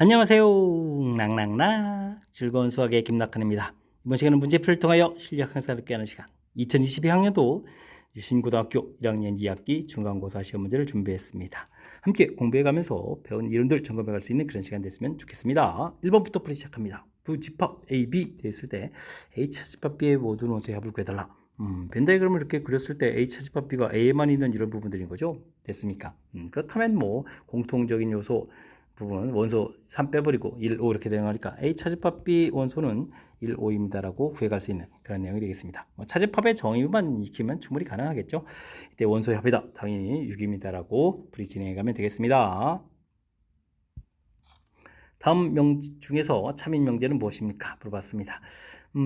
안녕하세요. 낭낭낭 즐거운 수학의 김낙헌입니다. 이번 시간은 문제풀이를 통하여 실력 향상을 꾀하는 시간 2022학년도 유신고등학교 1학년 2학기 중간고사 시험 문제를 준비했습니다. 함께 공부해가면서 배운 이론들 점검해갈 수 있는 그런 시간 됐으면 좋겠습니다. 1번부터 풀이 시작합니다. 두 집합 A, B 되었을 때 A차 집합 B의 모든 원소의 합을 구해달라. 벤 다이그램을 이렇게 그렸을 때 A차 집합 B가 A에만 있는 이런 부분들인 거죠. 됐습니까? 그렇다면 뭐 공통적인 요소 부분 원소 3 빼버리고 1, 5 이렇게 되는 거니까 A 차집합 B 원소는 1, 5입니다라고 구해갈 수 있는 그런 내용이 되겠습니다. 차집합의 정의만 익히면 충분히 가능하겠죠. 이때 원소의 합이다. 당연히 6입니다라고 풀이 진행해가면 되겠습니다. 다음 명제 중에서 참인 명제는 무엇입니까? 물어봤습니다.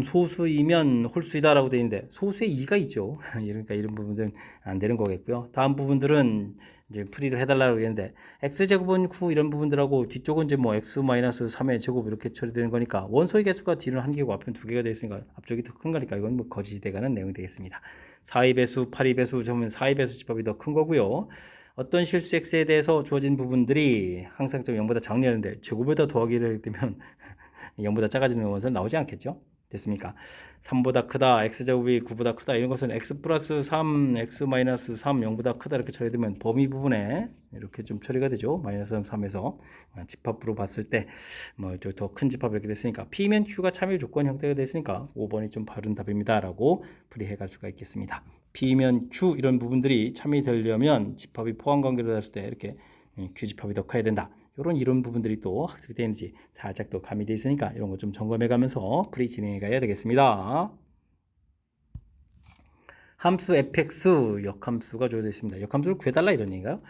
소수이면 홀수이다라고 되어 있는데 소수에 2가 있죠. 그러니까 이런 부분들은 안 되는 거겠고요. 다음 부분들은 이제 풀이를 해달라고 했는데 x제곱은 9 이런 부분들하고 뒤쪽은 이제 뭐 x-3의 제곱 이렇게 처리되는 거니까 원소의 개수가 뒤는 1개고 앞은 2개가 되어 있으니까 앞쪽이 더 큰 거니까 이건 뭐 거짓이 돼가는 내용이 되겠습니다. 4의 배수, 8의 배수 그러면 4의 배수 집합이 더 큰 거고요. 어떤 실수 x에 대해서 주어진 부분들이 항상 좀 0보다 작냐는데 제곱에다 더하기를 하게 되면 0보다 작아지는 원소는 나오지 않겠죠? 됐습니까? 3보다 크다, x제곱이 9보다 크다 이런 것은 x 플러스 3, x 마이너스 3, 0보다 크다 이렇게 처리되면 범위 부분에 이렇게 좀 처리가 되죠. 마이너스 3에서 집합으로 봤을 때 뭐 더 큰 집합 이렇게 됐으니까 P면 Q가 참일 조건 형태가 됐으니까 5번이 좀 바른 답입니다 라고 풀이해 갈 수가 있겠습니다. P면 Q 이런 부분들이 참이 되려면 집합이 포함관계로 했을 때 이렇게 Q 집합이 더 커야 된다. 이런 부분들이 또 학습이 되는지 살짝 또 가미되어 있으니까 이런 거 좀 점검해 가면서 풀이 진행해 가야 되겠습니다. 함수 fx 역함수가 주어져 있습니다. 역함수를 구해달라 이런 얘기인가요?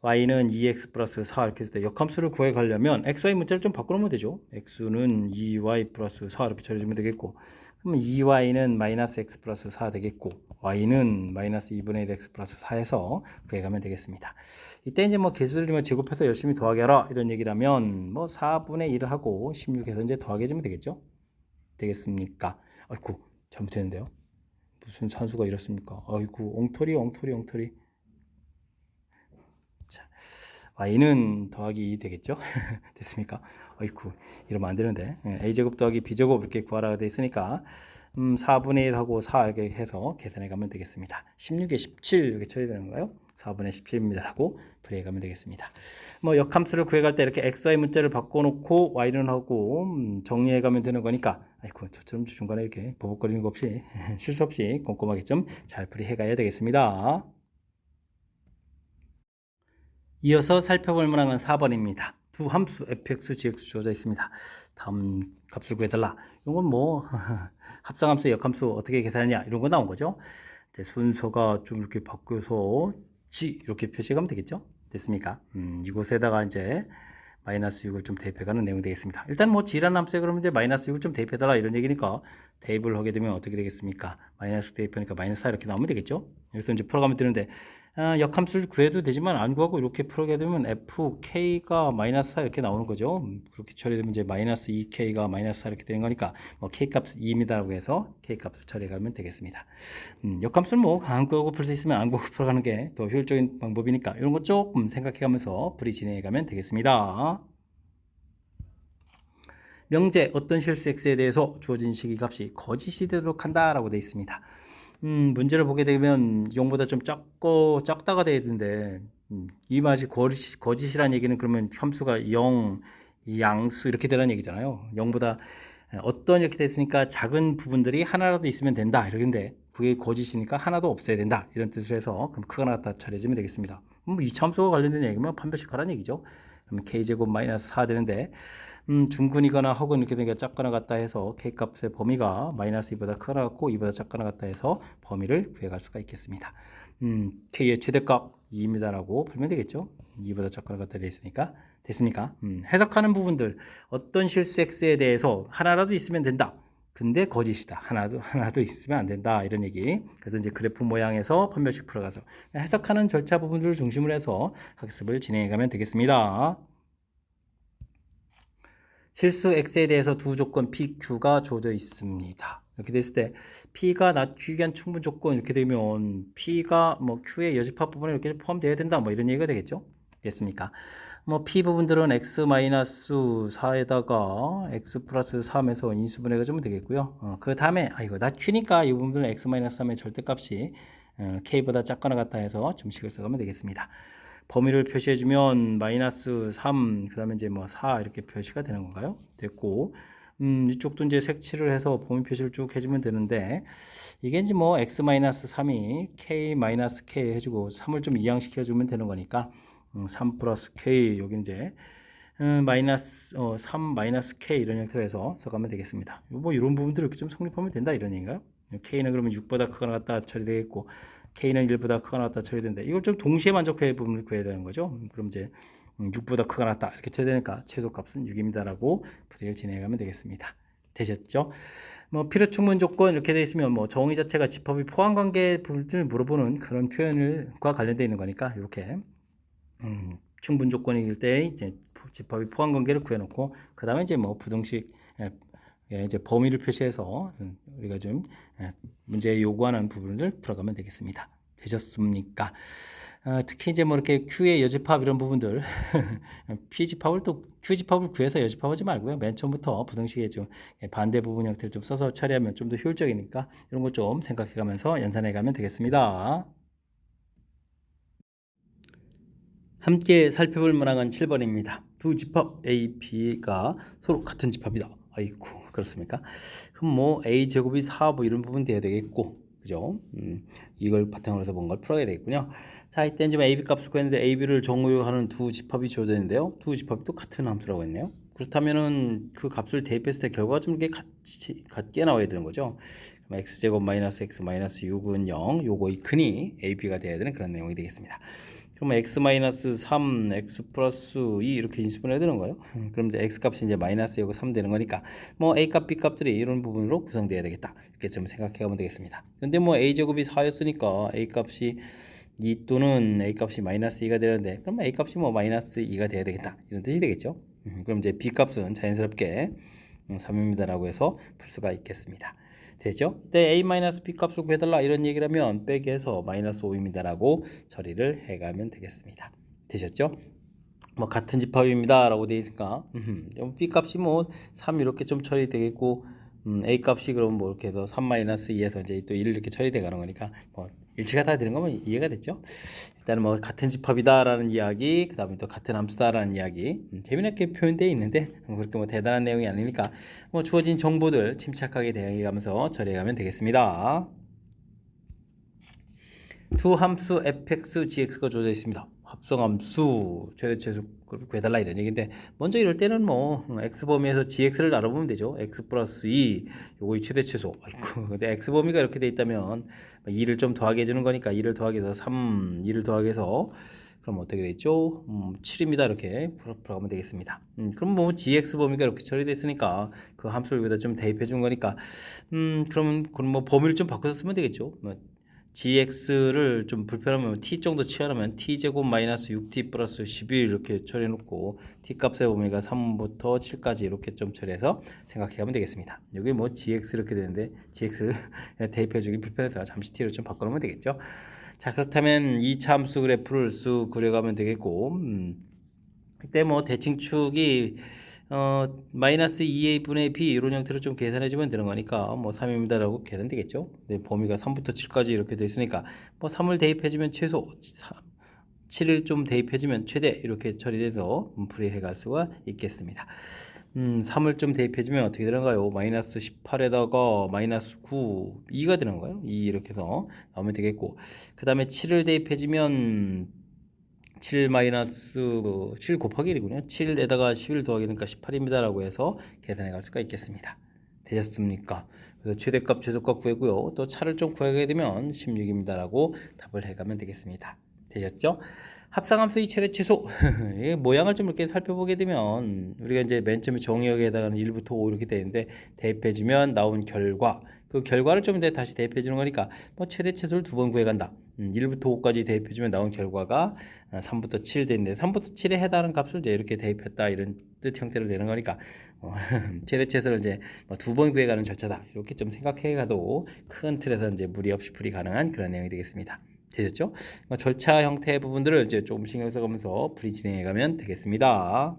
y는 2x 플러스 4 이렇게 했을 때 역함수를 구해 가려면 xy 문자를 좀 바꿔놓으면 되죠. x는 2y 플러스 4 이렇게 처리해주면 되겠고 그러면 2y는 마이너스 x 플러스 4 되겠고 y는 마이너스 2분의 1 x 플러스 4에서 구해가면 되겠습니다. 이때 이제 뭐 개수를 제곱해서 열심히 더하게 하라 이런 얘기라면 뭐 4분의 1을 하고 16해서 이제 더하게 해주면 되겠죠. 되겠습니까? 아이고 잘못했는데요. 무슨 산수가 이렇습니까? 아이고 엉터리. 자, y는 더하기 2 되겠죠? 됐습니까? 어이쿠 이러면 안 되는데 a제곱 더하기 b제곱 이렇게 구하라 되어 있으니까 4분의 1하고 4 이렇게 해서 계산해 가면 되겠습니다. 16에 17 이렇게 처리되는 건가요? 4분의 17입니다 라고 풀이해 가면 되겠습니다. 뭐 역함수를 구해갈 때 이렇게 xy 문자를 바꿔놓고 y는 하고 정리해 가면 되는 거니까 아이고 저처럼 중간에 이렇게 버벅거리는 거 없이 실수 없이 꼼꼼하게 좀 잘 풀이해 가야 되겠습니다. 이어서 살펴볼 문항은 4번입니다. 두 함수 fx, gx 주어져 있습니다. 다음 값을 구해달라. 이건 뭐 합성함수, 역함수 어떻게 계산하냐 이런 거 나온 거죠. 이제 순서가 좀 이렇게 바뀌어서 g 이렇게 표시하면 되겠죠. 됐습니까? 이곳에다가 이제 마이너스 6을 좀 대입해가는 내용이 되겠습니다. 일단 뭐 g라는 함수에 그러면 이제 마이너스 6을 좀 대입해달라 이런 얘기니까 대입을 하게 되면 어떻게 되겠습니까? 마이너스 대입하니까 마이너스 4 이렇게 나오면 되겠죠. 여기서 이제 풀어가면 되는데 역함수를 구해도 되지만 안 구하고 이렇게 풀게 되면 fk가 마이너스 4 이렇게 나오는 거죠. 그렇게 처리되면 이제 마이너스 2k가 마이너스 4 이렇게 되는 거니까 뭐 k값 2입니다라고 해서 k값을 처리하면 되겠습니다. 역함수는 뭐 안 구하고 풀 수 있으면 안 구하고 풀어가는 게 더 효율적인 방법이니까 이런 거 조금 생각해가면서 풀이 진행해가면 되겠습니다. 명제 어떤 실수 x에 대해서 주어진 시기값이 거짓이 되도록 한다라고 되어 있습니다. 문제를 보게 되면 0보다 좀 작다가 돼야 되는데 이 맛이 거짓이라는 얘기는 그러면 함수가 0, 양수 이렇게 되라는 얘기잖아요. 0보다 어떤 이렇게 됐으니까 작은 부분들이 하나라도 있으면 된다 이러는데 그게 거짓이니까 하나도 없어야 된다 이런 뜻을 해서 그럼 크거나 같다 차려지면 되겠습니다. 이차함수와 관련된 얘기면 판별식 하라는 얘기죠. 그러면 k제곱 마이너스 4 되는데 중근이거나 혹은 이렇게 되니까 작거나 같다 해서 k값의 범위가 마이너스 2보다 크거나 같고 2보다 작거나 같다 해서 범위를 구해갈 수가 있겠습니다. k의 최대값 2입니다라고 풀면 되겠죠. 2보다 작거나 같다 되어 있으니까 됐습니까? 해석하는 부분들 어떤 실수 x에 대해서 하나라도 있으면 된다. 근데 거짓이다. 하나도 있으면 안 된다. 이런 얘기. 그래서 이제 그래프 모양에서 판별식 풀어가서 해석하는 절차 부분들을 중심으로 해서 학습을 진행해 가면 되겠습니다. 실수 x에 대해서 두 조건 pq가 주어져 있습니다. 이렇게 됐을 때 p가 not q에 한 충분 조건 이렇게 되면 p가 뭐 q의 여집합 부분에 이렇게 포함되어야 된다. 뭐 이런 얘기가 되겠죠. 됐습니까? 뭐 P 부분들은 x-4에다가 x 플러스 3에서 인수분해가 좀 되겠고요. 그 다음에 이거 나 Q니까 이 부분들은 x-3의 절대값이 K보다 작거나 같다 해서 점식을 써가면 되겠습니다. 범위를 표시해주면 마이너스 3, 그 다음에 이제 뭐 4 이렇게 표시가 되는 건가요? 됐고, 이쪽도 이제 색칠을 해서 범위 표시를 쭉 해주면 되는데, 이게 이제 뭐 x-3이 k-k 해주고 3을 좀 이항시켜주면 되는 거니까, 3 플러스 k, 여기 이제, 마이너스, 3 마이너스 k 이런 형태로 해서 써가면 되겠습니다. 뭐 이런 부분들을 이렇게 좀 성립하면 된다 이런 얘기인가요? k는 그러면 6보다 크거나 같다 처리되겠고, k는 1보다 크거나 같다 처리되는데, 이걸 좀 동시에 만족해 부분을 구해야 되는 거죠. 그럼 이제 6보다 크거나 같다 이렇게 처리되니까 최소값은 6입니다라고 풀이를 진행하면 되겠습니다. 되셨죠? 뭐 필요 충분 조건 이렇게 돼 있으면 뭐 정의 자체가 집합의 포함 관계 부분을 물어보는 그런 표현과 관련되어 있는 거니까 이렇게 충분 조건일 때 이제 집합의 포함 관계를 구해놓고 그 다음에 이제 뭐 부등식 이제 범위를 표시해서 우리가 좀 문제에 요구하는 부분을 풀어가면 되겠습니다. 되셨습니까? 특히 이제 뭐 이렇게 Q의 여집합 이런 부분들 P집합을 또 Q집합을 구해서 여집합하지 말고요. 맨 처음부터 부등식의 좀 반대 부분 형태를 좀 써서 처리하면 좀 더 효율적이니까 이런 거 좀 생각해가면서 연산해 가면 되겠습니다. 함께 살펴볼 문항은 7번입니다. 두 집합 A, B가 서로 같은 집합이다. 아이고 그렇습니까? 그럼 뭐 A 제곱이 4 뭐 이런 부분 돼야 되겠고 그죠? 이걸 바탕으로 해서 뭔가를 풀어야 되겠군요. 자 이때 지금 AB 값을 구했는데 AB를 정의하는 두 집합이 주어졌는데요. 두 집합이 또 같은 함수라고 했네요. 그렇다면은 그 값을 대입했을 때 결과가 좀 이렇게 같게 나와야 되는 거죠. 그럼 x제곱 마이너스 x 마이너스 6은 0 요거의 근이 AB가 돼야 되는 그런 내용이 되겠습니다. 그러면 x-3, x 플러스 2 이렇게 인수분해야 되는 거예요. 그럼 이제 x 값이 이제 마이너스 요거 3 되는 거니까 뭐 a 값, b 값들이 이런 부분으로 구성돼야 되겠다. 이렇게 좀 생각해 가면 되겠습니다. 근데 뭐 a 제곱이 4였으니까 a 값이 2 또는 a 값이 마이너스 2가 되는데 그럼 a 값이 뭐 마이너스 2가 돼야 되겠다. 이런 뜻이 되겠죠. 그럼 이제 b 값은 자연스럽게 3입니다라고 해서 풀 수가 있겠습니다. 되죠? 네, a-b 값을 구해달라 이런 얘기를 하면 빼기 해서 마이너스 5입니다라고 처리를 해가면 되겠습니다. 되셨죠? 뭐 같은 집합입니다 라고 되어 있으니까 b 값이 뭐 3 이렇게 좀 처리되겠고 a 값이 그럼 뭐 이렇게 해서 3-2에서 이제 또 1 이렇게 처리돼 가는 거니까 뭐 일치가 다 되는 거면 이해가 됐죠? 일단은 뭐 같은 집합이다라는 이야기, 그 다음에 또 같은 함수다라는 이야기 재미있게 표현되어 있는데 그렇게 뭐 대단한 내용이 아니니까 뭐 주어진 정보들 침착하게 대응해가면서 처리해가면 되겠습니다. 두 함수 fx, gx가 주어져 있습니다. 합성함수 최대최소 구해달라 이런 얘기인데 먼저 이럴 때는 뭐 x 범위에서 gx를 알아보면 되죠. x 플러스 2 요거의 최대최소. 아이고 근데 x 범위가 이렇게 돼 있다면 2를 좀 더하게 해주는 거니까 2를 더하게 해서 3, 2를 더하게 해서 그럼 어떻게 되죠? 7입니다. 이렇게 풀어가면 되겠습니다. 그럼 뭐 gx 범위가 이렇게 처리됐으니까 그 함수를 여기다 좀 대입해 준 거니까 그럼 뭐 범위를 좀 바꿔서 쓰면 되겠죠. gx를 좀 불편하면 t 정도 치환하면 t제곱 마이너스 6t 플러스 11 이렇게 처리해 놓고 t 값의 범위가 3부터 7까지 이렇게 좀 처리해서 생각해 가면 되겠습니다. 여기 뭐 gx 이렇게 되는데 gx를 대입해 주기 불편해서 잠시 t로 좀 바꿔 놓으면 되겠죠. 자 그렇다면 2차 함수 그래프를 쑥 그려가면 되겠고 그때 뭐 대칭축이 마이너스 2a분의 b 이런 형태로 좀 계산해 주면 되는 거니까 뭐 3입니다라고 계산되겠죠. 네, 범위가 3부터 7까지 이렇게 돼 있으니까 뭐 3을 대입해 주면 최소 7을 좀 대입해 주면 최대 이렇게 처리돼서 풀이해 갈 수가 있겠습니다. 3을 좀 대입해 주면 어떻게 되는가요? 마이너스 18에다가 마이너스 9, 2가 되는 거예요. 2 이렇게 해서 나오면 되겠고 그 다음에 7을 대입해 주면 7 마이너스 7 곱하기 1이군요. 7에다가 11 더하기니까 18입니다라고 해서 계산해 갈 수가 있겠습니다. 되셨습니까? 그래서 최대값, 최소값 구하고요. 또 차를 좀 구하게 되면 16입니다라고 답을 해가면 되겠습니다. 되셨죠? 합성함수의 최대 최소 모양을 좀 이렇게 살펴보게 되면 우리가 이제 맨 처음에 정의역에다가는 1부터 5 이렇게 되는데 대입해주면 나온 결과 그 결과를 좀 이제 다시 대입해 주는 거니까 뭐 최대 최소를 2번 구해간다. 1부터 5까지 대입해 주면 나온 결과가 3부터 7 되는데 3부터 7에 해당하는 값을 이제 이렇게 대입했다 이런 뜻 형태로 되는 거니까 최대 최소를 이제 뭐 2번 구해가는 절차다 이렇게 좀 생각해 가도 큰 틀에서 이제 무리 없이 풀이 가능한 그런 내용이 되겠습니다. 되셨죠? 절차 형태의 부분들을 이제 조금 신경 써가면서 풀이 진행해 가면 되겠습니다.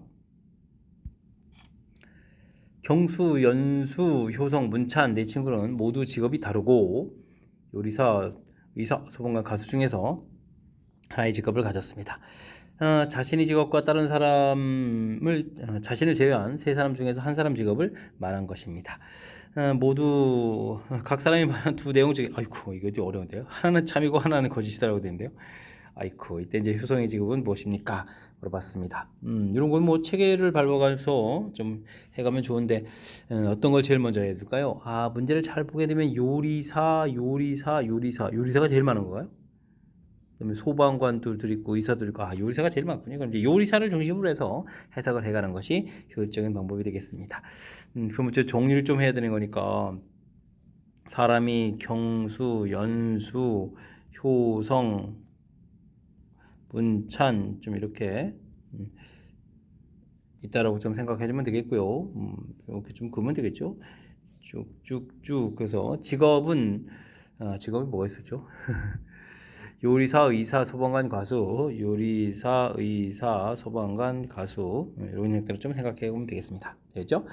경수, 연수, 효성, 문찬 네 친구는 모두 직업이 다르고 요리사, 의사, 소방관, 가수 중에서 하나의 직업을 가졌습니다. 자신의 직업과 다른 사람을 자신을 제외한 세 사람 중에서 한 사람 직업을 말한 것입니다. 모두 각 사람이 말한 두 내용 중에 아이고 이거 좀 어려운데요. 하나는 참이고 하나는 거짓이라고 되는데요. 아이고 이때 이제 효성의 직업은 무엇입니까? 물어봤습니다. 이런 건 뭐 체계를 밟아가면서 좀 해가면 좋은데 어떤 걸 제일 먼저 해야 될까요? 문제를 잘 보게 되면 요리사가 제일 많은 건가요? 그다음에 소방관들도 있고 의사도 있고 요리사가 제일 많군요. 그럼 이제 요리사를 중심으로 해서 해석을 해가는 것이 효율적인 방법이 되겠습니다. 그럼 이제 정리를 좀 해야 되는 거니까 사람이 경수, 연수, 효성, 문찬 좀 이렇게 있다라고 좀 생각해주면 되겠고요. 이렇게 좀 그으면 되겠죠. 쭉쭉쭉 그래서 직업이 뭐가 있었죠? 요리사, 의사, 소방관, 가수, 요리사, 의사, 소방관, 가수 이런 형태로 좀 생각해 보면 되겠습니다. 됐죠?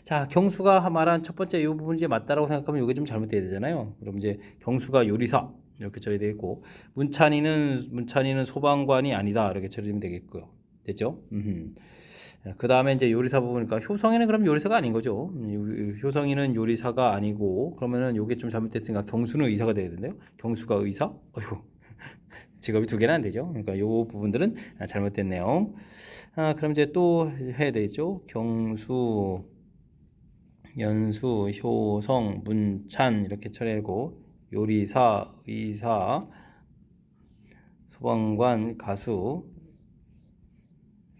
자, 경수가 말한 첫 번째 이 부분이 이제 맞다라고 생각하면 이게 좀 잘못돼야 되잖아요. 그럼 이제 경수가 요리사 이렇게 처리되어 있고 문찬이는 소방관이 아니다 이렇게 처리되면 되겠고요. 됐죠? 그 다음에 이제 요리사 부분이니까 효성이는 그럼 요리사가 아닌 거죠. 효성이는 요리사가 아니고 그러면은 요게 좀 잘못됐으니까 경수는 의사가 돼야 되는데요. 경수가 의사? 어휴. 직업이 두 개는 안 되죠. 그러니까 요 부분들은 잘못됐네요. 그럼 이제 또 해야 되겠죠. 경수, 연수, 효성, 문찬 이렇게 처리하고 요리사, 의사, 소방관, 가수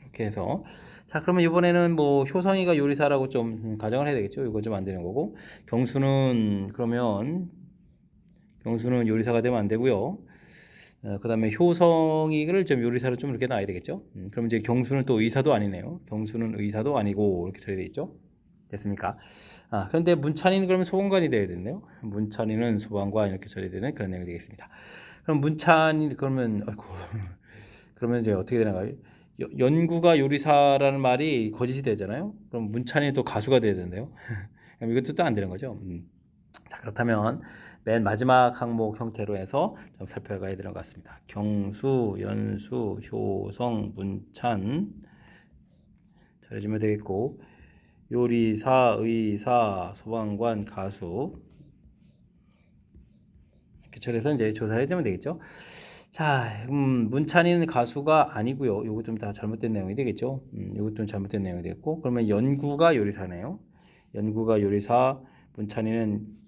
이렇게 해서 자 그러면 이번에는 뭐 효성이가 요리사라고 좀 가정을 해야 되겠죠. 이거 좀 안 되는 거고 경수는 요리사가 되면 안 되고요. 그 다음에 효성이를 좀 요리사로 좀 이렇게 놔야 되겠죠. 그럼 이제 경수는 또 의사도 아니네요. 경수는 의사도 아니고 이렇게 처리되어 있죠. 됐습니까? 그런데 문찬이는 그러면 소방관이 되어야 되네요. 문찬이는 소방관 이렇게 처리되는 그런 내용이 되겠습니다. 그럼 문찬이 그러면 아이고 그러면 이제 어떻게 되나요? 연구가 요리사라는 말이 거짓이 되잖아요. 그럼 문찬이 또 가수가 돼야 되는데요. 그럼 이것도 또 안 되는 거죠. 자 그렇다면 맨 마지막 항목 형태로 해서 좀 살펴가야 되는 것 같습니다. 경수, 연수, 효성, 문찬 잘해주면 되겠고 요리사, 의사, 소방관, 가수 이렇게 처리해서 이제 조사를 해주면 되겠죠. 자, 문찬이는 가수가 아니고요. 요거 좀 다 잘못된 내용이 되겠죠. 요것도 잘못된 내용이 되겠고 그러면 연구가 요리사네요. 연구가 요리사, 문찬이는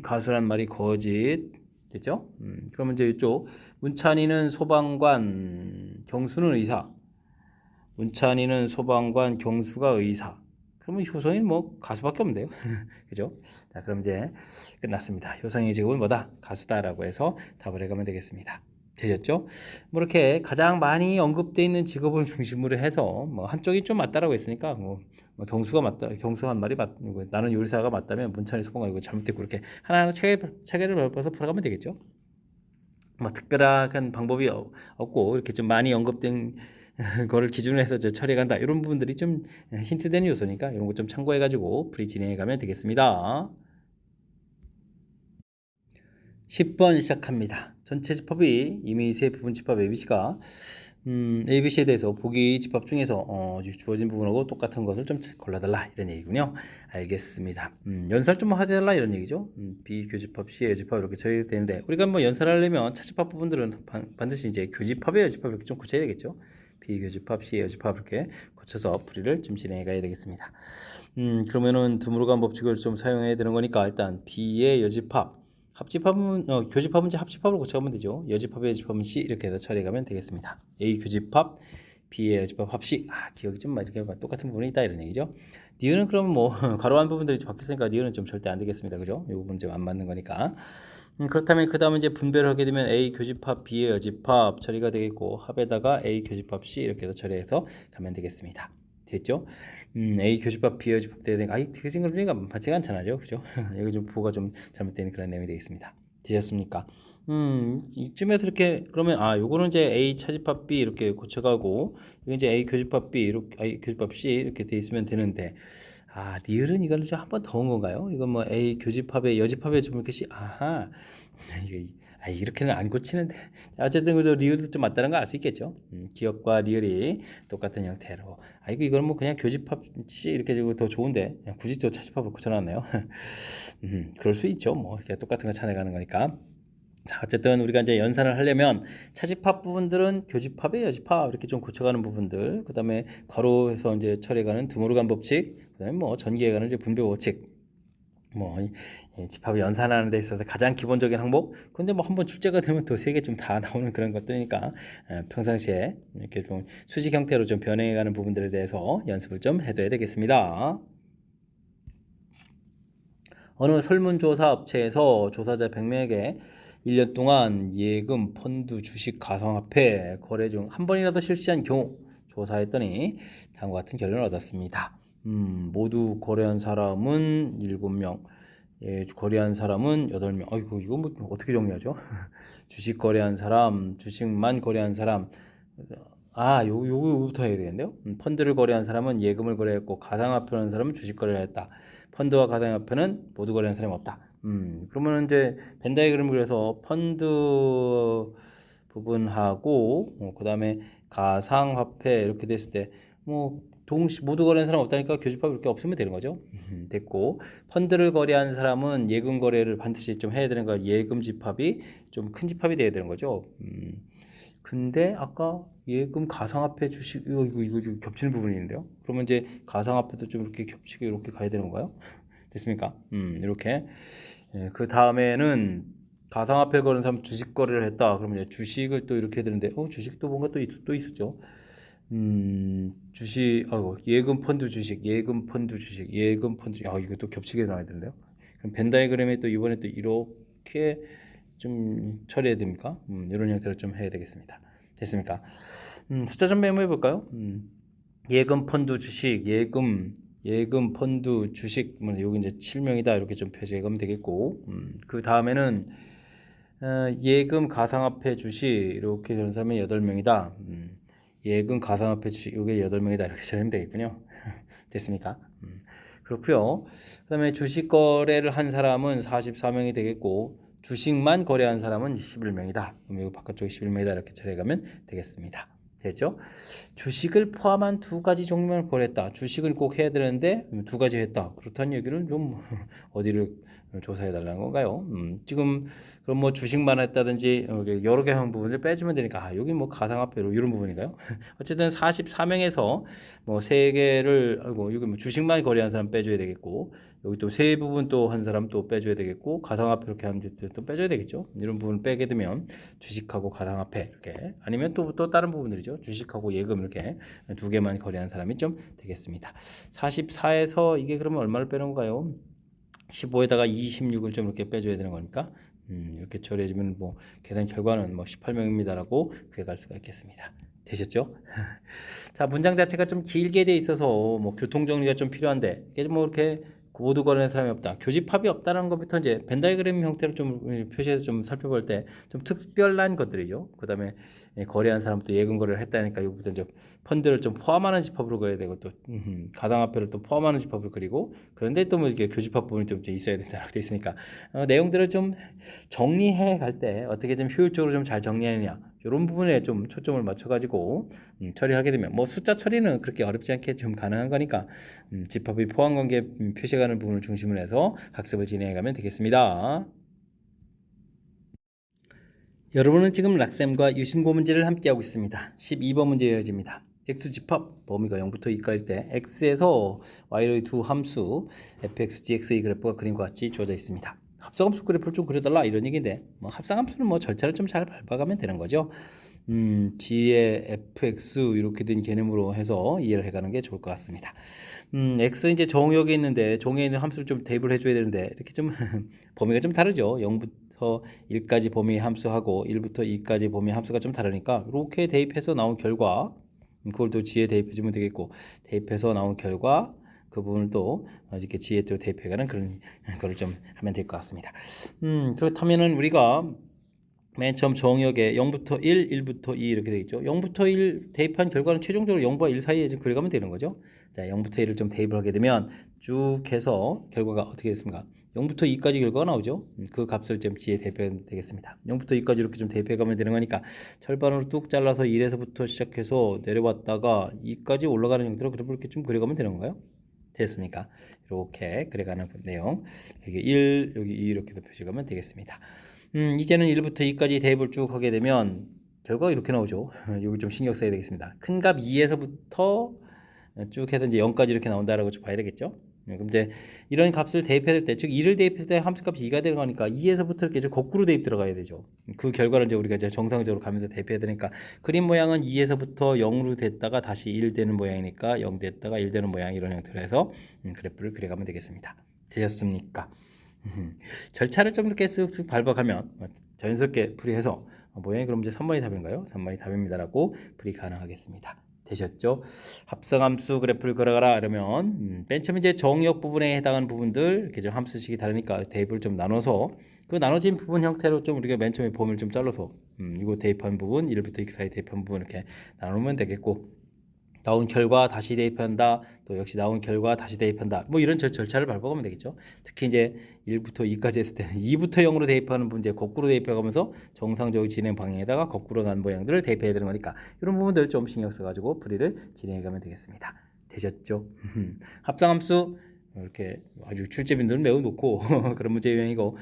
가수란 말이 거짓 됐죠? 그러면 이제 이쪽 문찬이는 소방관, 경수는 의사. 문찬이는 소방관, 경수가 의사. 그러면 효성이는 뭐 가수밖에 없는데요. 그죠? 자, 그럼 이제 끝났습니다. 효성의 직업은 뭐다? 가수다라고 해서 답을 해가면 되겠습니다. 되셨죠? 뭐 이렇게 가장 많이 언급되어 있는 직업을 중심으로 해서 뭐 한쪽이 좀 맞다라고 했으니까 경수가 맞다, 경수가 한 말이 나는 요리사가 맞다면 문찬이 소방관 이거 잘못됐고 이렇게 하나하나 체계를 밟아서 풀어가면 되겠죠? 뭐 특별한 방법이 없고 이렇게 좀 많이 언급된 거를 기준으로 해서 처리해 간다 이런 부분들이 좀 힌트되는 요소니까 이런 거 좀 참고해 가지고 풀이 진행해 가면 되겠습니다. 10번 시작합니다. 전체 집합이 이미 세 부분 집합 ABC가 ABC에 대해서 보기 집합 중에서 주어진 부분하고 똑같은 것을 좀 골라달라 이런 얘기군요. 알겠습니다. 연살 좀 해달라 이런 얘기죠. B 교집합, C 여집합 이렇게 처리되는데 우리가 뭐 연살하려면 차집합 부분들은 반드시 이제 교집합에 여집합 이렇게 좀 고쳐야 되겠죠. B 교집합, C 여집합 이렇게 고쳐서 풀이를 좀 진행해 가야 되겠습니다. 그러면은 드물어간 법칙을 좀 사용해야 되는 거니까 일단 B의 여집합 합집합은 교집합은 이제 합집합으로 고쳐가면 되죠. 여집합의 여집합은 C 이렇게 해서 처리해가면 되겠습니다. A 교집합, B의 여집합 합C. 기억이 좀 이렇게 똑같은 부분이 있다 이런 얘기죠. 니은은 그러면 뭐 가로한 부분들이 바뀌었으니까 니은은 좀 절대 안 되겠습니다. 그죠? 이 부분 좀 안 맞는 거니까. 그렇다면 그 다음에 이제 분배를 하게 되면 A 교집합, B의 여집합 처리가 되겠고 합에다가 A 교집합 C 이렇게 해서 처리해서 가면 되겠습니다. 됐죠? A 교집합, B 교집합 돼야 되니까 되게 생각해보니까 맞지가 않잖아요. 그죠? 여기 좀 부호가 좀 잘못된 그런 내용이 되겠습니다. 되셨습니까? 이쯤에서 이렇게 그러면 요거는 이제 A 차집합 B 이렇게 고쳐가고 이거 이제 A 교집합 B 이렇게 A 교집합 C 이렇게 돼 있으면 되는데 리을은 이거는 좀 한 번 더 온 건가요? 이건 뭐 A 교집합에 여집합에 좀 이렇게 C 이게 이렇게는 안 고치는데 어쨌든 그 리을도 좀 맞다는 걸 알 수 있겠죠. 기억과 리을이 똑같은 형태로 이거는 뭐 그냥 교집합 C 이렇게 되고 더 좋은데 굳이 또 차집합을 고쳐놨네요. 그럴 수 있죠. 뭐 이렇게 똑같은 거 찾아가는 거니까. 자, 어쨌든 우리가 이제 연산을 하려면 차집합 부분들은 교집합에 여집합 이렇게 좀 고쳐가는 부분들, 그다음에 괄호에서 이제 처리해가는 드모르간 법칙, 그다음에 뭐 전기해가는 이제 분배 법칙, 뭐 집합을 연산하는 데 있어서 가장 기본적인 항목. 근데 뭐 한번 출제가 되면 또 세 개 좀 다 나오는 그런 것들이니까 평상시에 이렇게 좀 수직 형태로 좀 변해가는 부분들에 대해서 연습을 좀 해둬야 되겠습니다. 어느 설문조사 업체에서 조사자 100명에게 1년 동안 예금, 펀드, 주식, 가상화폐 거래 중 한 번이라도 실시한 경우 조사했더니 다음과 같은 결론을 얻었습니다. 모두 거래한 사람은 7명, 거래한 사람은 8명. 이거 뭐 어떻게 정리하죠? 주식 거래한 사람, 주식만 거래한 사람. 요거부터 해야 되겠는데요. 펀드를 거래한 사람은 예금을 거래했고 가상화폐를 한 사람은 주식 거래를 했다. 펀드와 가상화폐는 모두 거래한 사람이 없다. 그러면 이제 벤 다이그램을 그려서 펀드 부분하고 그다음에 가상화폐 이렇게 됐을 때 뭐 모두 거래한 사람 없다니까 교집합 이렇게 없으면 되는 거죠. 됐고 펀드를 거래한 사람은 예금 거래를 반드시 좀 해야 되는 거야. 예금 집합이 좀 큰 집합이 돼야 되는 거죠. 근데 아까 예금 가상화폐 주식 이거 좀 겹치는 부분이 있는데요. 그러면 이제 가상화폐도 좀 이렇게 겹치게 이렇게 가야 되는 건가요? 됐습니까? 이렇게. 그 다음에는 가상화폐 거는 사람 주식 거래를 했다. 그러면 이제 주식을 또 이렇게 해야 되는데, 주식도 뭔가 또 있었죠. 주식, 예금 펀드 주식, 예금 펀드 주식, 예금 펀드, 이거 또 겹치게 나와야 되는데요. 그럼 벤 다이그램에 또 이번에 또 이렇게 좀 처리해야 됩니까? 이런 형태로 좀 해야 되겠습니다. 됐습니까? 숫자 좀 메모해 볼까요? 예금 펀드 주식, 예금 펀드 주식, 여기 이제 7명이다 이렇게 좀 표시해 가면 되겠고, 그 다음에는 예금 가상화폐 주식 이렇게 되는 사람이 8명이다. 예금 가상화폐 주식 이게 8명이다 이렇게 처리하면 되겠군요. 됐습니까? 그렇고요. 그다음에 주식 거래를 한 사람은 44명이 되겠고 주식만 거래한 사람은 11명이다. 그럼 이거 바깥쪽에 11명이다 이렇게 처리해 가면 되겠습니다. 됐죠? 주식을 포함한 두 가지 종류만 거래했다. 주식을 꼭 해야 되는데 두 가지 했다. 그렇다는 얘기는 좀 어디를 조사해 달라는 건가요? 지금 그럼 뭐 주식만 했다든지 여러 개 한 부분을 빼주면 되니까 여기 뭐 가상화폐로 이런 부분인가요? 어쨌든 44명에서 뭐 세 개를 여기 뭐 주식만 거래한 사람 빼줘야 되겠고 여기 또 세 부분 또 한 사람 또 빼줘야 되겠고 가상화폐 이렇게 하는 또 빼줘야 되겠죠. 이런 부분 빼게 되면 주식하고 가상화폐 이렇게 아니면 또 다른 부분들이죠. 주식하고 예금 이렇게 두 개만 거래한 사람이 좀 되겠습니다. 44에서 이게 그러면 얼마를 빼는 건가요? 15에다가 26을 좀 이렇게 빼줘야 되는 거니까 이렇게 처리해주면 뭐 계산 결과는 뭐 18명입니다라고 구해갈 수가 있겠습니다. 되셨죠? 자, 문장 자체가 좀 길게 돼 있어서 뭐 교통 정리가 좀 필요한데 이게 뭐 이렇게 모두 거래하는 사람이 없다. 교집합이 없다는 것부터 이제 벤 다이그램 형태로 좀 표시해서 좀 살펴볼 때 좀 특별한 것들이죠. 그다음에 거래한 사람도 예금 거래를 했다니까 이거부터 이제 펀드를 좀 포함하는 집합으로 그려야 되고 또 가상화폐를 또 포함하는 집합으로 그리고 그런데 또 뭐 이렇게 교집합 부분이 좀 있어야 된다고 돼 있으니까 내용들을 좀 정리해 갈 때 어떻게 좀 효율적으로 좀 잘 정리하느냐 이런 부분에 좀 초점을 맞춰가지고 처리하게 되면 뭐 숫자 처리는 그렇게 어렵지 않게 좀 가능한 거니까 집합의 포함 관계 표시가는 부분을 중심으로 해서 학습을 진행해 가면 되겠습니다. 여러분은 지금 락쌤과 유심고 문제를 함께하고 있습니다. 12번 문제 이어집니다. x집합 범위가 0부터 2까지일 때 x에서 y의 두 함수 fx, gx의 그래프가 그림과 같이 주어져 있습니다. 합성함수 그래프를 좀 그려달라 이런 얘기인데 뭐 합성함수는 뭐 절차를 좀 잘 밟아가면 되는 거죠. g의 fx 이렇게 된 개념으로 해서 이해를 해가는 게 좋을 것 같습니다. x 이제 정역에 있는데 정에 있는 함수를 좀 대입을 해줘야 되는데 이렇게 좀 범위가 좀 다르죠. 0부터 1까지 범위 함수하고 1부터 2까지 범위 함수가 좀 다르니까 이렇게 대입해서 나온 결과 그걸 또 g에 대입해주면 되겠고 대입해서 나온 결과 그 부분을 또 이렇게 g에 또 대입해가는 그런 거를 좀 하면 될 것 같습니다. 그렇다면은 우리가 맨 처음 정역에 0부터 1, 1부터 2 이렇게 되어 있죠. 0부터 1 대입한 결과는 최종적으로 0과 1 사이에 지금 그려가면 되는 거죠. 자, 0부터 1을 좀 대입을 하게 되면 쭉 해서 결과가 어떻게 됐습니까? 0부터 2까지 결과가 나오죠. 그 값을 좀 지에 대입하면 되겠습니다. 0부터 2까지 이렇게 좀 대입해 가면 되는 거니까 절반으로 뚝 잘라서 1에서부터 시작해서 내려왔다가 2까지 올라가는 형태로 이렇게 좀 그려가면 되는 건가요? 됐습니까? 이렇게 그려가는 내용. 여기 1, 여기 2 이렇게 표시하면 되겠습니다. 이제는 1부터 2까지 대입을 쭉 하게 되면 결과가 이렇게 나오죠. 여기 좀 신경 써야 되겠습니다. 큰 값 2에서부터 쭉 해서 이제 0까지 이렇게 나온다라고 좀 봐야 되겠죠. 그럼 이제 이런 값을 대입할 때, 즉 2를 대입했을 때 함수값이 2가 들어가니까 2에서부터 이렇게 이제 거꾸로 대입 들어가야 되죠. 그 결과를 이제 우리가 이제 정상적으로 가면서 대입해야 되니까 그림 모양은 2에서부터 0으로 됐다가 다시 1 되는 모양이니까 0 됐다가 1 되는 모양 이런 형태로 해서 그래프를 그려가면 되겠습니다. 되셨습니까? 절차를 좀 이렇게 쓱쓱 밟아가면 자연스럽게 풀이해서 모양이 그럼 이제 3번이 답인가요? 3번이 답입니다라고 풀이 가능하겠습니다. 되셨죠? 합성함수 그래프를 그려가라 그러면 맨 처음 이제 정역 부분에 해당하는 부분들 이렇게 좀 함수식이 다르니까 대입을 좀 나눠서 그 나눠진 부분 형태로 좀 우리가 맨 처음에 범위를 좀 잘라서 이거 대입한 부분 1부터 2 사이 대입한 부분 이렇게 나누면 되겠고 나온 결과 다시 대입한다. 또 역시 나온 결과 다시 대입한다. 뭐 이런 절차를 밟아가면 되겠죠. 특히 이제 1부터 2까지 했을 때는 2부터 0으로 대입하는 문제 거꾸로 대입해가면서 정상적인 진행 방향에다가 거꾸로 간 모양들을 대입해야 되는 거니까 이런 부분들 좀 신경 써가지고 풀이를 진행해가면 되겠습니다. 되셨죠? 합성함수 이렇게 아주 출제 빈도는 매우 높고 그런 문제 유형이고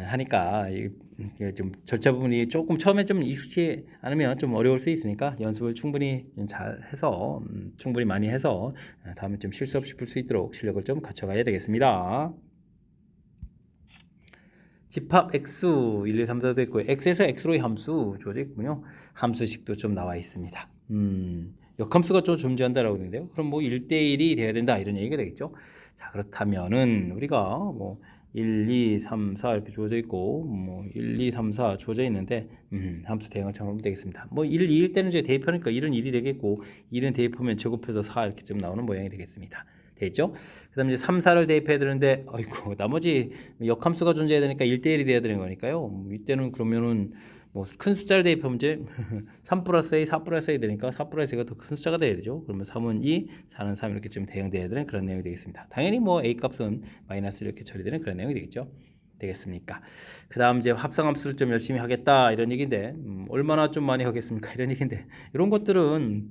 하니까 이게 좀 절차 부분이 조금 처음에 좀 익숙치 않으면 좀 어려울 수 있으니까 연습을 충분히 잘 해서 충분히 많이 해서 다음에 좀 실수 없이 풀 수 있도록 실력을 좀 갖춰가야 되겠습니다. 집합 x수 1, 2, 3, 4도 있고 x에서 x로의 함수 주어져 있군요. 함수식도 좀 나와 있습니다. 역함수가 좀 존재한다라고 하는데요. 그럼 뭐 1대1이 돼야 된다 이런 얘기가 되겠죠. 자, 그렇다면은 우리가 뭐 1, 2, 3, 4 이렇게 주어져 있고 뭐 1, 2, 3, 4 주어져 있는데 함수 대응을 참고하면 되겠습니다. 뭐 1, 2일 때는 이제 대입하니까 1은 1이 되겠고 1은 대입하면 제곱해서 4 이렇게 좀 나오는 모양이 되겠습니다. 되겠죠? 그다음에 이제 3, 4를 대입해야 되는데 아이고 나머지 역함수가 존재해야 되니까 1대1이 돼야 되는 거니까요. 이때는 그러면은 뭐 큰 숫자를 대입하면 이제 3 플러스 A, 4 플러스 A 되니까 4 플러스 A가 더 큰 숫자가 돼야 되죠. 그러면 3은 2, 4는 3 이렇게 좀 대응돼야 되는 그런 내용이 되겠습니다. 당연히 뭐 A 값은 마이너스 이렇게 처리되는 그런 내용이 되겠죠. 되겠습니까? 그 다음 이제 합성함수를 좀 열심히 하겠다 이런 얘기인데 얼마나 좀 많이 하겠습니까? 이런 얘기인데 이런 것들은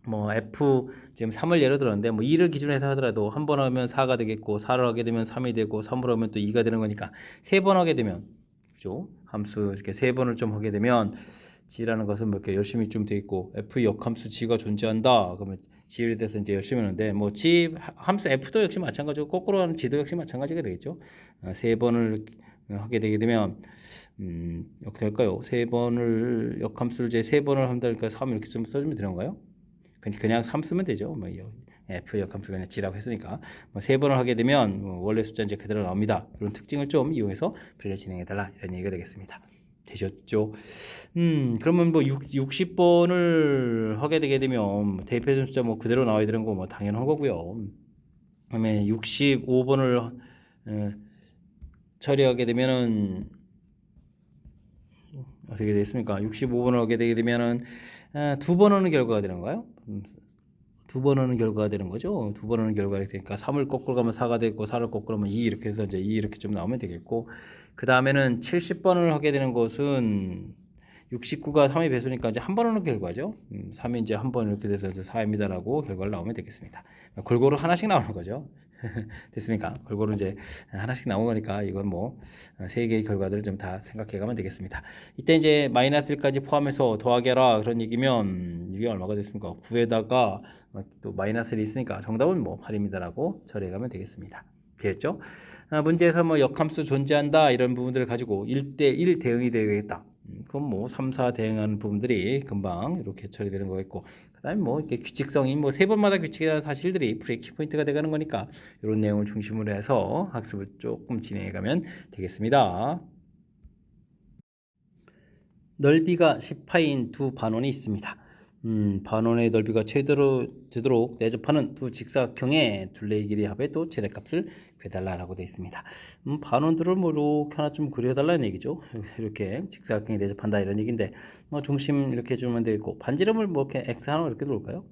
뭐 F 지금 3을 예로 들었는데 뭐 2를 기준으로 해서 하더라도 한 번 하면 4가 되겠고 4를 하게 되면 3이 되고 3을 하면 또 2가 되는 거니까 3번 하게 되면 그죠? 함수 이렇게 3번을 좀 하게 되면 G라는 것은 뭐 이렇게 열심히 좀 돼 있고 F 역함수 G가 존재한다. 그러면 G에 대해서 이제 열심히 하는데 뭐 G 함수 F도 역시 마찬가지고 거꾸로 하는 G도 역시 마찬가지가 되겠죠. 3번을 하게 되게 되면 어떻게 할까요? 3번을 역함수를 이제 3번을 한다니까 3 이렇게 좀 써주면 되는 건가요? 그냥 3 쓰면 되죠. 뭐 F 역함수 그냥 G라고 했으니까 뭐 3번을 하게 되면 원래 숫자 이제 그대로 나옵니다. 그런 특징을 좀 이용해서 풀이를 진행해달라 이런 얘기가 되겠습니다. 되셨죠? 그러면 뭐 60번을 하게 되게 되면 대입해준 숫자 뭐 그대로 나와야 되는 거 뭐 당연한 거고요. 그다음에 65번을 처리하게 되면은 어떻게 되겠습니까? 65번을 하게 되게 되면은 2번 하는 결과가 되는 건가요? 2번 하는 결과가 되는 거죠. 2번 하는 결과가 되니까 3을 거꾸로 가면 4가 되고 4를 거꾸로 하면 2 이렇게 해서 이제 2 이렇게 좀 나오면 되겠고 그 다음에는 70번을 하게 되는 것은 69가 3의 배수니까 이제 한 번 하는 결과죠. 3이 이제 한 번 이렇게 돼서 이제 4입니다라고 결과를 나오면 되겠습니다. 골고루 하나씩 나오는 거죠. 됐습니까? 골고루 이제 하나씩 나온 거니까 이건 뭐 세 개의 결과들을 좀 다 생각해 가면 되겠습니다. 이때 이제 마이너스 1까지 포함해서 더하게라 그런 얘기면 이게 얼마가 됐습니까? 9에다가 또 마이너스 1이 있으니까 정답은 뭐 8입니다라고 처리해 가면 되겠습니다. 되겠죠? 문제에서 뭐 역함수 존재한다 이런 부분들을 가지고 1대1 대응이 되겠다. 그럼 뭐 3, 4 대응하는 부분들이 금방 이렇게 처리되는 거겠고 그다음에 뭐 이렇게 규칙성이 뭐 세 번마다 규칙이라는 사실들이 풀이의 키포인트가 되가는 거니까 이런 내용을 중심으로 해서 학습을 조금 진행해 가면 되겠습니다. 넓이가 10파인 두 반원이 있습니다. 반원의 넓이가 최대로 되도록 내접하는 두 직사각형의 둘레의 길이 합의 또 최대값을 구해달라라고 되어 있습니다. 반원들을 뭐 이렇게 하나 좀 그려달라는 얘기죠. 이렇게 직사각형이 내접한다 이런 얘기인데 뭐 중심 이렇게 주면 되고 반지름을 뭐 이렇게 x 하나 이렇게 놓을까요?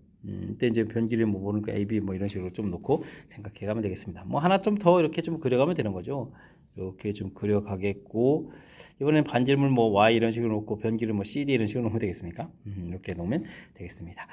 이때 이제 변길이 뭐 모르니까 a, b 뭐 이런 식으로 좀 놓고 생각해 가면 되겠습니다. 뭐 하나 좀 더 이렇게 좀 그려가면 되는 거죠. 이렇게 좀 그려가겠고 이번엔 반지름을 뭐 y 이런 식으로 놓고 변기를 뭐 cd 이런 식으로 놓으면 되겠습니까? 이렇게 놓으면 되겠습니다.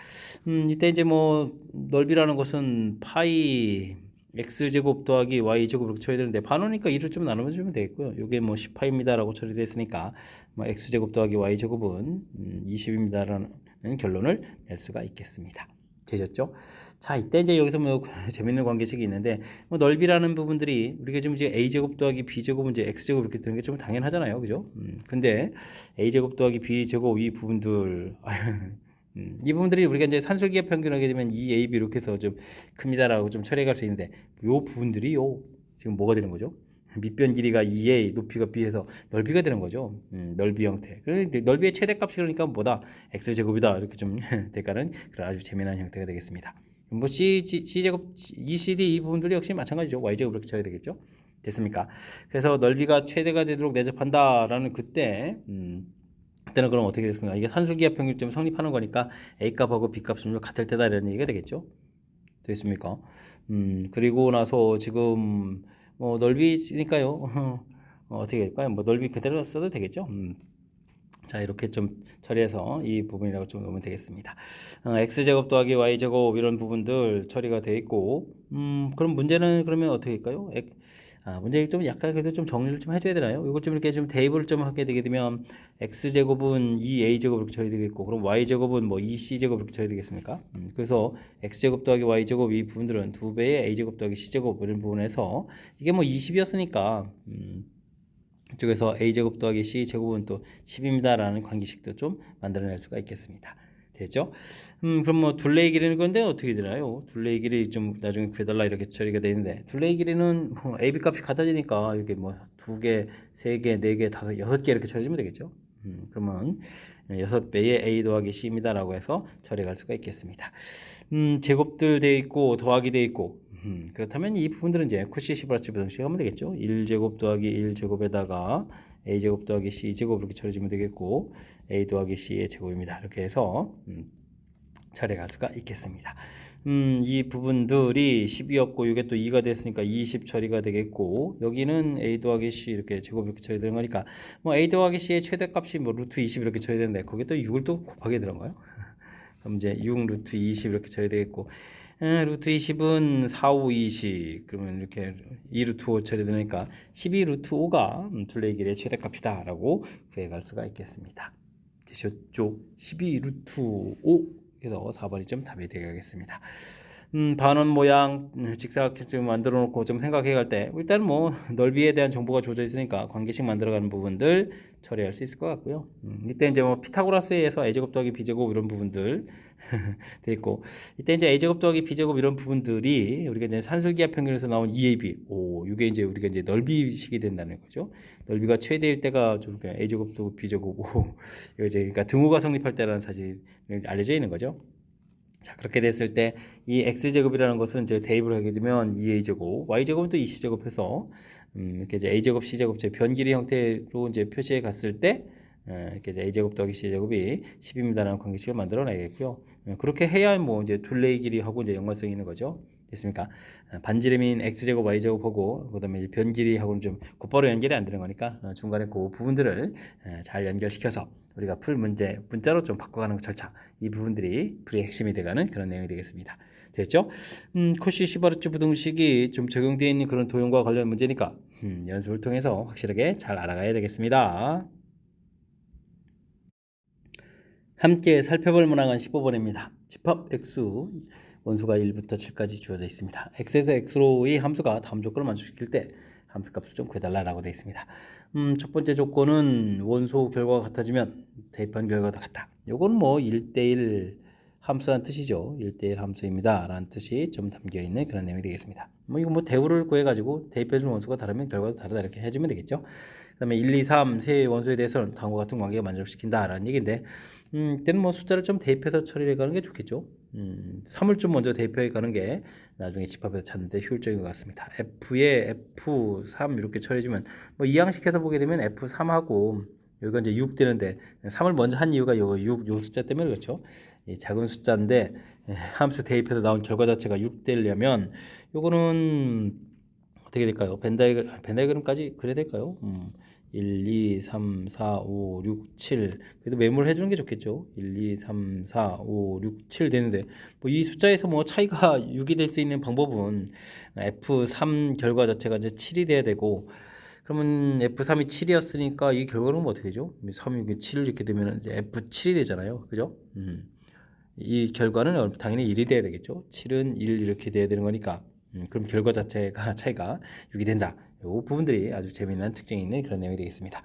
이때 이제 뭐 넓이라는 것은 파이 x제곱 더하기 y제곱 이렇게 처리되는데 반원이니까 2를 좀 나누면 주면 되겠고요. 이게 뭐 18입니다라고 처리됐으니까 뭐 x제곱 더하기 y제곱은 20입니다라는 결론을 낼 수가 있겠습니다. 되셨죠? 자, 이때 이제 여기서 뭐 재밌는 관계식이 있는데 뭐 넓이라는 부분들이 우리가 지금 이제 a제곱 더하기 b제곱은 이제 x제곱 이렇게 되는 게 좀 당연하잖아요, 그죠? 근데 a제곱 더하기 b제곱 이 부분들 이 부분들이 우리가 이제 산술기하 평균하게 되면 2ab 이렇게 해서 좀 큽니다라고 좀 처리해 갈 수 있는데 요 부분들이요 지금 뭐가 되는 거죠? 밑변 길이가 2a, 높이가 b해서 넓이가 되는 거죠. 넓이 형태. 그런데 넓이의 최대값이 그러니까 뭐다? x제곱이다. 이렇게 좀 대가는 그런 아주 재미난 형태가 되겠습니다. 뭐 c제곱, ECD 이 부분들이 역시 마찬가지죠. y제곱 이렇게 쳐야 되겠죠. 됐습니까? 그래서 넓이가 최대가 되도록 내접한다라는 그때는 그럼 어떻게 됐습니까? 이게 산술기하 평균점 성립하는 거니까 a 값하고 b 값은 같을 때다 이런 얘기가 되겠죠. 됐습니까? 그리고 나서 지금 뭐 넓이니까요. 어떻게 될까요? 뭐 넓이 그대로 써도 되겠죠. 자, 이렇게 좀 처리해서 이 부분이라고 좀 놓으면 되겠습니다. x제곱 더하기 y제곱 이런 부분들 처리가 되어 있고 그럼 문제는 그러면 어떻게 할까요? 문제 좀 약간 그래도 좀 정리를 좀 해줘야 되나요? 이걸 좀 이렇게 좀 대입을 좀 하게 되게 되면 x제곱은 2a제곱 이렇게 처리되겠고 그럼 y제곱은 뭐 2c제곱 이렇게 처리되겠습니까? 그래서 x제곱 더하기 y제곱 이 부분들은 2배의 a제곱 더하기 c제곱 이런 부분에서 이게 뭐 20이었으니까 이쪽에서 a제곱 더하기 c제곱은 또 10입니다라는 관계식도 좀 만들어낼 수가 있겠습니다. 됐죠? 그럼 뭐 둘레의 길이는 건데 어떻게 되나요? 둘레의 길이 좀 나중에 구해달라 이렇게 처리가 되는데 둘레의 길이는 뭐 AB 값이 같아지니까 이게 뭐 2개, 3개, 4개, 5, 6개 이렇게 처리하면 되겠죠? 그러면 6배의 A 더하기 C입니다라고 해서 처리할 수가 있겠습니다. 제곱들 돼 있고 더하기 돼 있고 그렇다면 이 부분들은 이제 코시 시브라치 부등식 하면 되겠죠. 1제곱 더하기 1제곱에다가 a제곱 더하기 c제곱 이렇게 처리해주면 되겠고 a 더하기 c의 제곱입니다. 이렇게 해서 처리할 수가 있겠습니다. 이 부분들이 10이었고 이게 또 2가 됐으니까 20 처리가 되겠고 여기는 a 더하기 c 이렇게 제곱 이렇게 처리되는 거니까 뭐 a 더하기 c의 최대값이 뭐 루트 20 이렇게 처리되는데 거기에 또 6을 또 곱하게 되는 거예요. 그럼 이제 6 루트 20 이렇게 처리되겠고 루트 20은 4, 5, 20 그러면 이렇게 2 루트 5 처리되니까 12 루트 5가 둘레의 길이의 최대값이다 라고 구해갈 수가 있겠습니다. 되셨죠? 12 루트 5 그래서 4번이 좀 답이 되겠습니다. 반원 모양 직사각형 좀 만들어 놓고 좀 생각해 갈 때 일단 뭐 넓이에 대한 정보가 주어져 있으니까 관계식 만들어 가는 부분들 처리할 수 있을 것 같고요. 이때 이제 뭐 피타고라스에서 a제곱 더하기 b제곱 이런 부분들 돼 있고 이때 이제 a제곱 더하기 b제곱 이런 부분들이 우리가 이제 산술기하 평균에서 나온 2ab 이게 이제 우리가 이제 넓이식이 된다는 거죠. 넓이가 최대일 때가 좀 a제곱 더하기 b제곱 이거 이제 그러니까 등호가 성립할 때라는 사실이 알려져 있는 거죠. 자, 그렇게 됐을 때 이 x제곱이라는 것은 이제 대입을 하게 되면 2a제곱, y제곱은 또 2c제곱해서 이렇게 이제 a제곱, c제곱 제 변길이 형태로 이제 표시해 갔을 때 이렇게 이제 a제곱 더하기 c제곱이 10입니다라는 관계식을 만들어내겠고요. 그렇게 해야 뭐 이제 둘레의 길이하고 이제 연관성이 있는 거죠. 됐습니까? 반지름인 x제곱, y제곱하고 그다음에 변 길이하고는 좀 곧바로 연결이 안 되는 거니까 중간에 그 부분들을 잘 연결시켜서 우리가 풀 문자로 좀 바꿔가는 절차 이 부분들이 풀이의 핵심이 돼가는 그런 내용이 되겠습니다. 됐죠? 코시 시바르츠 부등식이 좀 적용되어 있는 그런 도형과 관련 문제니까 연습을 통해서 확실하게 잘 알아가야 되겠습니다. 함께 살펴볼 문항은 15번입니다. 집합 x 원소가 1부터 7까지 주어져 있습니다. x에서 x로 이 함수가 다음 조건을 만족시킬 때 함수값을 좀 구해달라고 되어 있습니다. 첫 번째 조건은 원소 결과가 같아지면 대입한 결과도 같다. 요건 뭐 1대1 함수란 뜻이죠. 1대1 함수입니다. 라는 뜻이 좀 담겨 있는 그런 내용이 되겠습니다. 뭐 이거 뭐 대우를 구해가지고 대입해준 원소가 다르면 결과도 다르다 이렇게 해주면 되겠죠. 그 다음에 1, 2, 3 세 원소에 대해서는 다음과 같은 관계가 만족시킨다 라는 얘기인데 이때는 뭐 숫자를 좀 대입해서 처리해 가는 게 좋겠죠. 3을 좀 먼저 대입해 가는 게 나중에 집합해서 찾는데 효율적인 것 같습니다. F에 F3 이렇게 처리해주면 뭐 이항식해서 보게 되면 F3하고 여기가 이제 6 되는데 3을 먼저 한 이유가 요 숫자 때문에 그렇죠. 이 작은 숫자인데 함수 대입해서 나온 결과 자체가 6 되려면 요거는 어떻게 될까요? 벤다이그램까지 그려야 될까요? 1, 2, 3, 4, 5, 6, 7 그래도 메모를 해주는 게 좋겠죠. 1, 2, 3, 4, 5, 6, 7 되는데 뭐 이 숫자에서 뭐 차이가 6이 될 수 있는 방법은 F3 결과 자체가 이제 7이 돼야 되고 그러면 F3이 7이었으니까 이 결과는 뭐 어떻게 되죠? 3, 6, 7 이렇게 되면 이제 F7이 되잖아요. 그죠? 이 결과는 당연히 1이 돼야 되겠죠. 7은 1 이렇게 돼야 되는 거니까 그럼 결과 자체가 차이가 6이 된다. 이 부분들이 아주 재미난 특징이 있는 그런 내용이 되겠습니다.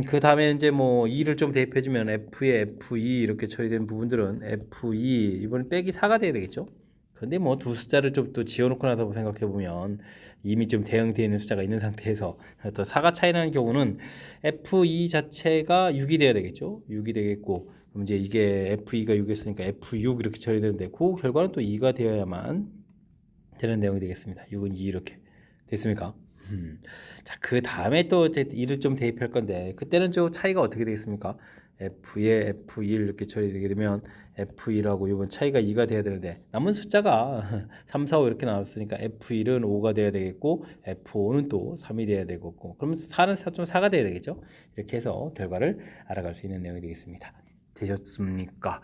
그 다음에 이제 뭐 2를 좀 대입해주면 F에 F2 이렇게 처리된 부분들은 F2 이번엔 빼기 4가 돼야 되겠죠. 근데 뭐 두 숫자를 좀 또 지어놓고 나서 생각해 보면 이미 좀 대응되어 있는 숫자가 있는 상태에서 또 4가 차이 나는 경우는 F2 자체가 6이 돼야 되겠죠. 6이 되겠고 그럼 이제 이게 F2가 6이었으니까 F6 이렇게 처리되는데 그 결과는 또 2가 되어야만 되는 내용이 되겠습니다. 6은 2 이렇게 됐습니까? 자, 그 다음에 또 이제 2를 좀 대입할 건데 그때는 저 차이가 어떻게 되겠습니까? F에 F1 이렇게 처리되게 되면 F1하고 이번 차이가 2가 돼야 되는데 남은 숫자가 3, 4, 5 이렇게 나왔으니까 F1은 5가 돼야 되겠고 F5는 또 3이 돼야 되겠고 그러면 4는 4.4가 돼야 되겠죠? 이렇게 해서 결과를 알아갈 수 있는 내용이 되겠습니다. 되셨습니까?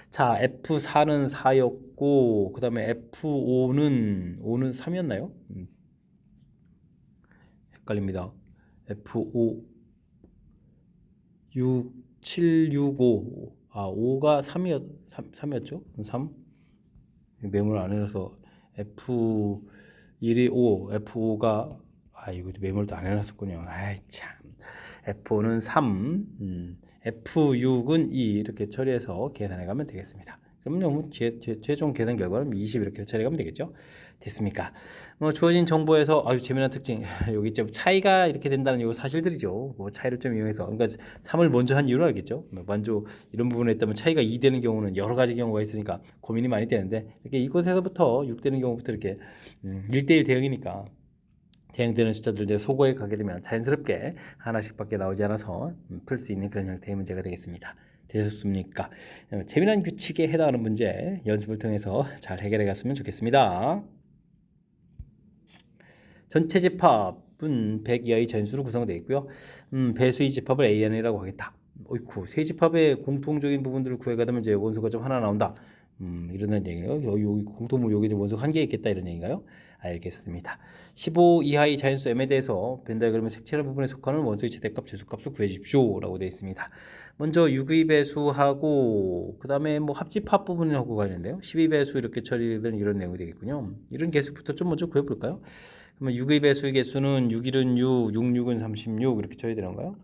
자, F4는 4였고 그 다음에 F5는 3이었나요? 헷갈립니다. F5 6 7 6 5 5가 3이었죠? 3 메모를 안 해놔서 F1이 5 F5가 이거 메모를 안 해놨었군요. 아이 참 F5는 3 F6은 2 이렇게 처리해서 계산해 가면 되겠습니다. 그러면 최종 계산 결과는 20 이렇게 처리하면 되겠죠. 됐습니까? 뭐 주어진 정보에서 아주 재미난 특징 여기 좀 차이가 이렇게 된다는 요 사실들이죠. 그 차이를 좀 이용해서 그러니까 3을 먼저 한 이유는 알겠죠. 만조 이런 부분에 있다면 차이가 2 되는 경우는 여러 가지 경우가 있으니까 고민이 많이 되는데 이렇게 이곳에서부터 6 되는 경우부터 이렇게 1대1 대응이니까 대응되는 숫자들 이제 소거에 가게 되면 자연스럽게 하나씩밖에 나오지 않아서 풀 수 있는 그런 형태의 문제가 되겠습니다. 되셨습니까? 재미난 규칙에 해당하는 문제 연습을 통해서 잘 해결해 갔으면 좋겠습니다. 전체 집합은 100 이하의 전수로 구성되어 있고요. 배수의 집합을 AN이라고 하겠다. 어이쿠, 세 집합의 공통적인 부분들을 구해가다면 이제 원소가 좀 하나 나온다. 이런 얘기예요. 여기 공통물 여기 원소가 한 개 있겠다 이런 얘기인가요? 알겠습니다. 15 이하의 자연수 M에 대해서 벤다이그램의 색칠한 부분에 속하는 원소의 최대값, 최소값을 구해주십시오 라고 되어 있습니다. 먼저 6의 배수하고 그 다음에 뭐 합집합 부분하고 관련돼요. 12배수 이렇게 처리되는 이런 내용이 되겠군요. 이런 개수부터 좀 먼저 구해볼까요? 그러면 6의 배수의 개수는 6일은 6, 6, 6은 36 이렇게 처리되는 건가요?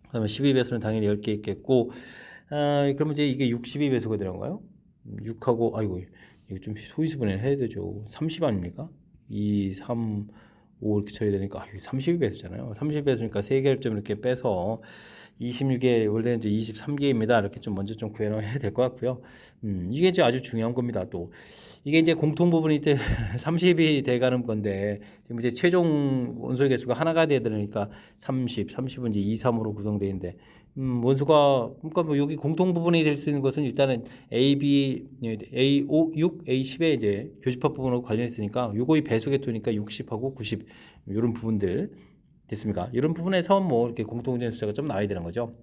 그러면 12배수는 당연히 10개 있겠고 그러면 이제 이게 62배수가 되는 건가요? 6하고 아이고 이거 좀 소인수분해 해야 되죠. 30 아닙니까? 2, 3, 5 이렇게 처리되니까 32배수잖아요. 32배수니까 3개를 좀 이렇게 빼서 26에 원래는 이제 23개입니다. 이렇게 좀 먼저 좀 구해놔야 될 것 같고요. 이게 이제 아주 중요한 겁니다. 또 이게 이제 공통 부분이 이제 30이 돼가는 건데 지금 이제 최종 원소의 개수가 하나가 돼야 되니까 30은 이제 2, 3으로 구성되어 있는데 원소가 그러니까 뭐 여기 공통 부분이 될 수 있는 것은 일단은 A, B, A5, 6, A10의 이제 교집합 부분하고 관련이 있으니까 요거의 배수계토니까 60하고 90 이런 부분들 됐습니까? 이런 부분에서 뭐 이렇게 공통된 숫자가 좀 나와야 되는 거죠.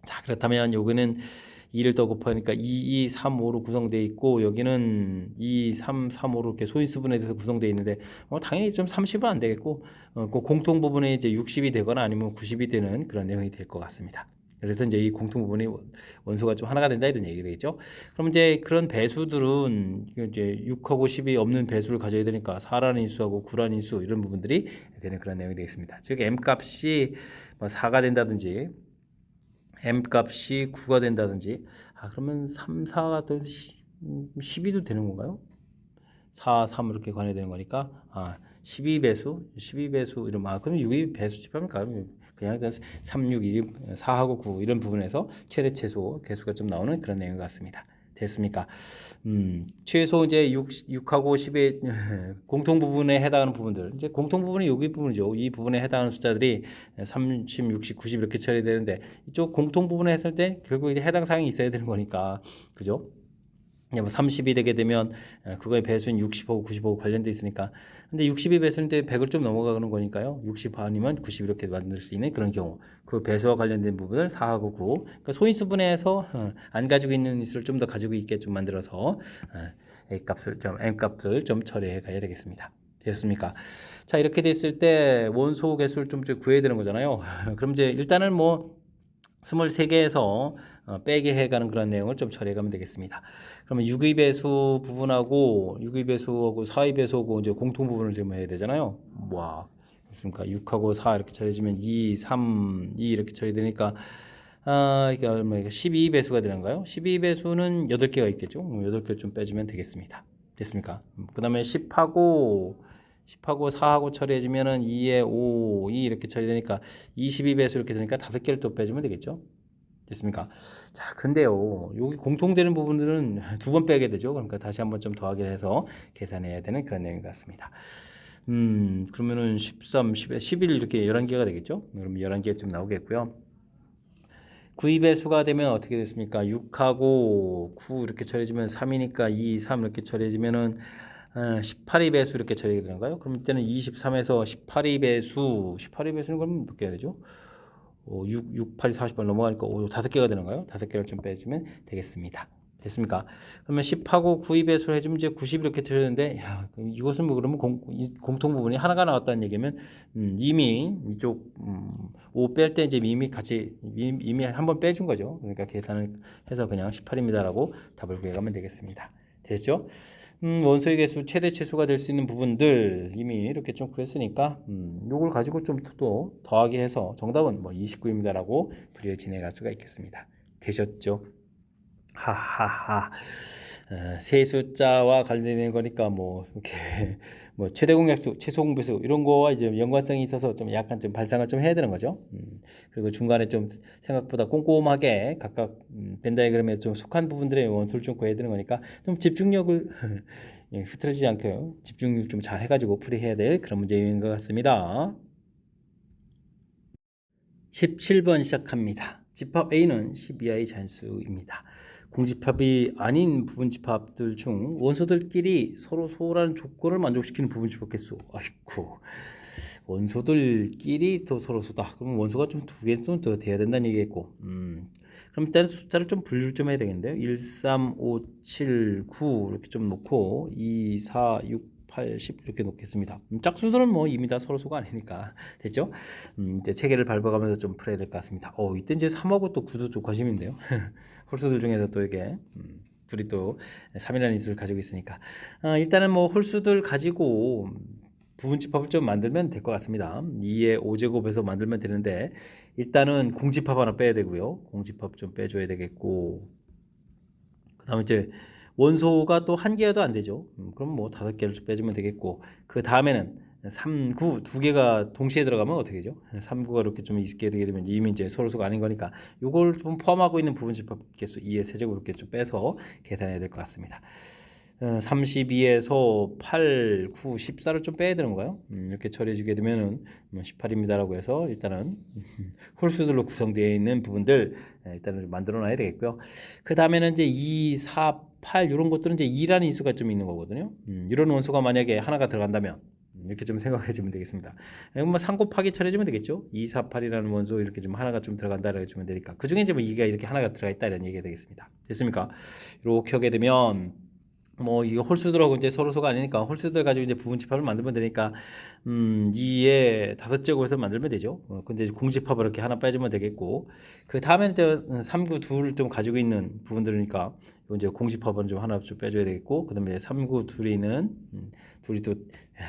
자, 그렇다면 여기는 2를 더 곱하니까 2, 2, 3, 5로 구성되어 있고 여기는 2, 3, 3, 5로 이렇게 소인수분에 대해서 구성되어 있는데 당연히 좀 30은 안 되겠고 그 공통 부분에 이제 60이 되거나 아니면 90이 되는 그런 내용이 될 것 같습니다. 그래서 이제 이 공통 부분이 원소가 좀 하나가 된다 이런 얘기가 되겠죠. 그럼 이제 그런 배수들은 이제 6하고 10이 없는 배수를 가져야 되니까 4라는 인수하고 9라는 인수 이런 부분들이 되는 그런 내용이 되겠습니다. 즉 M 값이 뭐 4가 된다든지 M 값이 9가 된다든지 그러면 3, 4가 또 12도 되는 건가요? 4, 3 이렇게 관여되는 거니까 12배수 이러면 그럼 6이 배수 집합일까요? 그냥 3, 6, 2, 4하고 9 이런 부분에서 최대 최소 개수가 좀 나오는 그런 내용 같습니다. 됐습니까? 최소 이제 6하고 10의 공통 부분에 해당하는 부분들. 이제 공통 부분이 여기 부분이죠. 이 부분에 해당하는 숫자들이 30, 60, 90 이렇게 처리되는데 이쪽 공통 부분에 했을 때 결국 이제 해당 사항이 있어야 되는 거니까. 그죠? 뭐 30이 되게 되면 그거의 배수인 60하고 90하고 관련돼 있으니까 근데 60이 배수인데 100을 좀 넘어가는 거니까요 60 아니면 90 이렇게 만들 수 있는 그런 경우 그 배수와 관련된 부분을 4하고 9 그러니까 소인수분해에서 안 가지고 있는 수를 좀 더 가지고 있게 좀 만들어서 A값을 좀 M값을 좀 처리해 가야 되겠습니다. 됐습니까? 자 이렇게 됐을 때 원소 개수를 좀 구해야 되는 거잖아요. 그럼 이제 일단은 뭐 23개에서 빼게 해가는 그런 내용을 좀 처리해 가면 되겠습니다. 그러면 6의 배수 부분하고 6의 배수하고 4의 배수하고 이제 공통 부분을 지금 해야 되잖아요. 와, 그러니까 6하고 4 이렇게 처리해주면 2, 3, 2 이렇게 처리되니까 이게 얼마예요? 12 배수가 되는가요? 12 배수는 8개가 있겠죠. 8개를 좀 빼주면 되겠습니다. 됐습니까? 그 다음에 10하고 4하고 처리해주면은 2에 5, 2 이렇게 처리되니까 22 배수 이렇게 되니까 5개를 또 빼주면 되겠죠. 됐습니까? 자, 근데요, 여기 공통되는 부분들은 2번 빼게 되죠. 그러니까 다시 한번 좀 더하기 해서 계산해야 되는 그런 내용 같습니다. 그러면은 13, 10, 11 이렇게 11개가 되겠죠. 그럼 11개쯤 나오겠고요. 9의 배수가 되면 어떻게 됐습니까? 6하고 9 이렇게 처리해주면 3이니까 2, 3 이렇게 처리해주면은 18의 배수 이렇게 처리가 되는가요? 그럼 이때는 23에서 18의 배수, 18의 배수는 그럼 몇 개가 되죠? 6, 8, 48 넘어가니까 5개가 되는가요? 5개를 좀 빼주면 되겠습니다. 됐습니까? 그러면 10하고 9의 배수를 해주면 이제 90 이렇게 되는데 이것은 뭐 그러면 공통 부분이 하나가 나왔다는 얘기면 이미 이쪽 5 뺄 때 이제 이미 같이 이미 한번 빼준 거죠. 그러니까 계산을 해서 그냥 18입니다라고 답을 구해가면 되겠습니다. 됐죠? 원소의 개수 최대 최소가 될 수 있는 부분들 이미 이렇게 좀 구했으니까 요걸 가지고 좀 또 더하기 해서 정답은 뭐 29입니다라고 풀이를 진행할 수가 있겠습니다. 되셨죠? 하하하. 세 숫자와 관련된 거니까 뭐 이렇게 뭐 최대 공약수, 최소 공배수 이런 거와 이제 연관성이 있어서 좀 약간 좀 발상을 좀 해야 되는 거죠. 그리고 중간에 좀 생각보다 꼼꼼하게 각각 벤 다이그램에 좀 속한 부분들의 원소를 좀 구해야 되는 거니까 좀 집중력을 흐트러지지 않게 집중력 좀 잘 해가지고 풀이해야 될 그런 문제인 것 같습니다. 17번 시작합니다. 집합 A는 12하의 잔수입니다. 공집합이 아닌 부분집합들 중 원소들끼리 서로 소홀한 조건을 만족시키는 부분집합 개수. 아이고, 원소들끼리 또 서로 소다. 그럼 원소가 좀 2개는 더 돼야 된다는 얘기겠고. 그럼 일단 숫자를 좀 분류를 좀 해야 되겠는데요. 1, 3, 5, 7, 9 이렇게 좀 놓고 2, 4, 6, 8, 10 이렇게 놓겠습니다. 짝수들은 뭐 이미 다 서로 소가 아니니까 됐죠? 이제 체계를 밟아가면서 좀 풀어야 될 것 같습니다. 이때 이제 3하고 또 9도 좀 관심인데요. 홀수들 중에서 또 이게 둘이 또 3이라는 인수를 가지고 있으니까 일단은 뭐 홀수들 가지고 부분집합을 좀 만들면 될 것 같습니다. 2의 5제곱에서 만들면 되는데 일단은 공집합 하나 빼야 되고요. 공집합 좀 빼줘야 되겠고 그 다음에 이제 원소가 또 한 개여도 안 되죠. 그럼 뭐 5개를 빼주면 되겠고 그 다음에는 3, 9 2개가 동시에 들어가면 어떻게 되죠? 3, 9가 이렇게 좀 있게 되게 되면 이미 이제 서로소가 아닌 거니까 이걸 좀 포함하고 있는 부분집합 개수 2의 세제곱 이렇게 좀 빼서 계산해야 될 것 같습니다. 32에서 8, 9, 14를 좀 빼야 되는 거예요. 이렇게 처리해 주게 되면은 18입니다라고 해서 일단은 홀수들로 구성되어 있는 부분들 일단은 만들어 놔야 되겠고요. 그 다음에는 이제 2, 4, 8 이런 것들은 이제 2라는 인수가 좀 있는 거거든요. 이런 원소가 만약에 하나가 들어간다면 이렇게 좀 생각해 주면 되겠습니다. 이건 뭐 3 곱하기 처리해주면 되겠죠. 2, 4, 8이라는 원소 이렇게 좀 하나가 좀 들어간다라고 해주면 되니까 그 중에 이제 뭐 2가 이렇게 하나가 들어가 있다 이런 얘기가 되겠습니다. 됐습니까? 이렇게 하게 되면 뭐 이거 홀수들하고 이제 서로소가 아니니까 홀수들 가지고 이제 부분집합을 만들면 되니까 2에 5제곱해서 만들면 되죠. 근데 공집합을 이렇게 하나 빼주면 되겠고 그 다음에는 이제 3, 9, 2를 좀 가지고 있는 부분들이니까 이제 공집합은 좀 하나 좀 빼줘야 되겠고 그 다음에 3, 9, 둘이는 둘이 또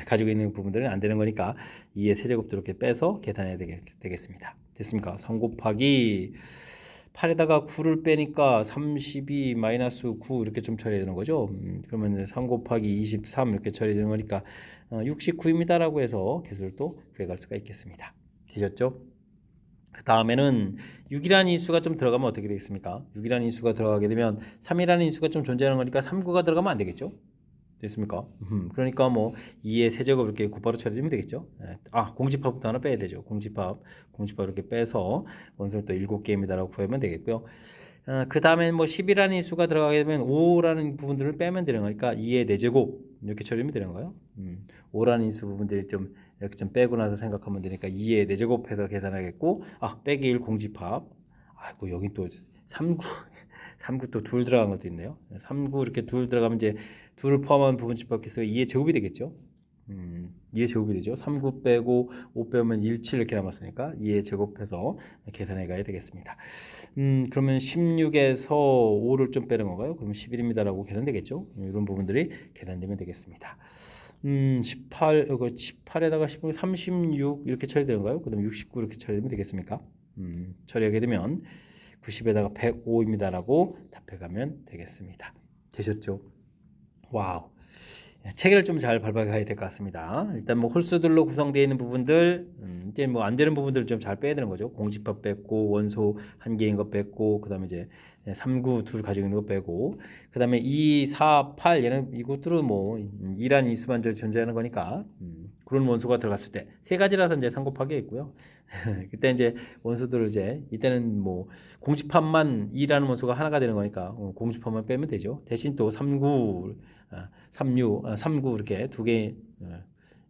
가지고 있는 부분들은 안 되는 거니까 2의 세제곱도 이렇게 빼서 계산해야 되겠습니다. 됐습니까? 3 곱하기 8에다가 9를 빼니까 32 마이너스 9 이렇게 좀 처리해야 되는 거죠. 그러면 3 곱하기 23 이렇게 처리되는 거니까 69입니다라고 해서 개수를 또 구해갈 수가 있겠습니다. 되셨죠? 그 다음에는 6이라는 인수가 좀 들어가면 어떻게 되겠습니까? 6이라는 인수가 들어가게 되면 3이라는 인수가 좀 존재하는 거니까 3구가 들어가면 안 되겠죠? 됐습니까? 그러니까 뭐 2의 세제곱 이렇게 곧바로 처리하면 되겠죠? 예. 아, 공집합부터 하나 빼야 되죠. 공집합 이렇게 빼서 원소를 또 7개입니다라고 구하면 되겠고요. 그 다음에 뭐 10이라는 인수가 들어가게 되면 5라는 부분들을 빼면 되는 거니까 2의 4제곱 이렇게 처리하면 되는 거예요. 5라는 인수 부분들이 좀 이렇게 좀 빼고 나서 생각하면 되니까 2의 4제곱해서 계산하겠고, 빼기 1 공집합. 아이고, 여기 또 3구 3구 또 둘 들어간 것도 있네요. 3구 이렇게 둘 들어가면 이제 둘을 포함한 부분 집합 개수가 2의 제곱이 되겠죠. 2의 제곱이 되죠. 3구 빼고 5 빼면 1, 7 이렇게 남았으니까 2의 제곱해서 계산해 가야 되겠습니다. 그러면 16에서 5를 좀 빼는 건가요? 그러면 11입니다라고 계산되겠죠. 이런 부분들이 계산되면 되겠습니다. 18, 이거 18에다가 16, 36 이렇게 처리되는 건가요? 그다음 69 이렇게 처리되면 되겠습니까? 처리하게 되면 90에다가 105입니다라고 답해가면 되겠습니다. 되셨죠? 와우. 체계를 좀 잘 밟아가야 될 것 같습니다. 일단 뭐 홀수들로 구성되어 있는 부분들, 이제 뭐 안 되는 부분들 좀 잘 빼야 되는 거죠. 공집합 뺐고, 원소 한 개인 거 뺐고, 그 다음에 이제 3구 둘 가지고 있는 거 빼고, 그 다음에 2, 4, 8 얘는 이것들은 뭐 2란 인수만 존재하는 거니까 그런 원소가 들어갔을 때 세 가지라서 이제 3 곱하기 있고요. 그때 이제 원소들을 이제 이때는 뭐 공집합만 2라는 원소가 하나가 되는 거니까 공집합만 빼면 되죠. 대신 또 3구, 36, 3구 이렇게 두 개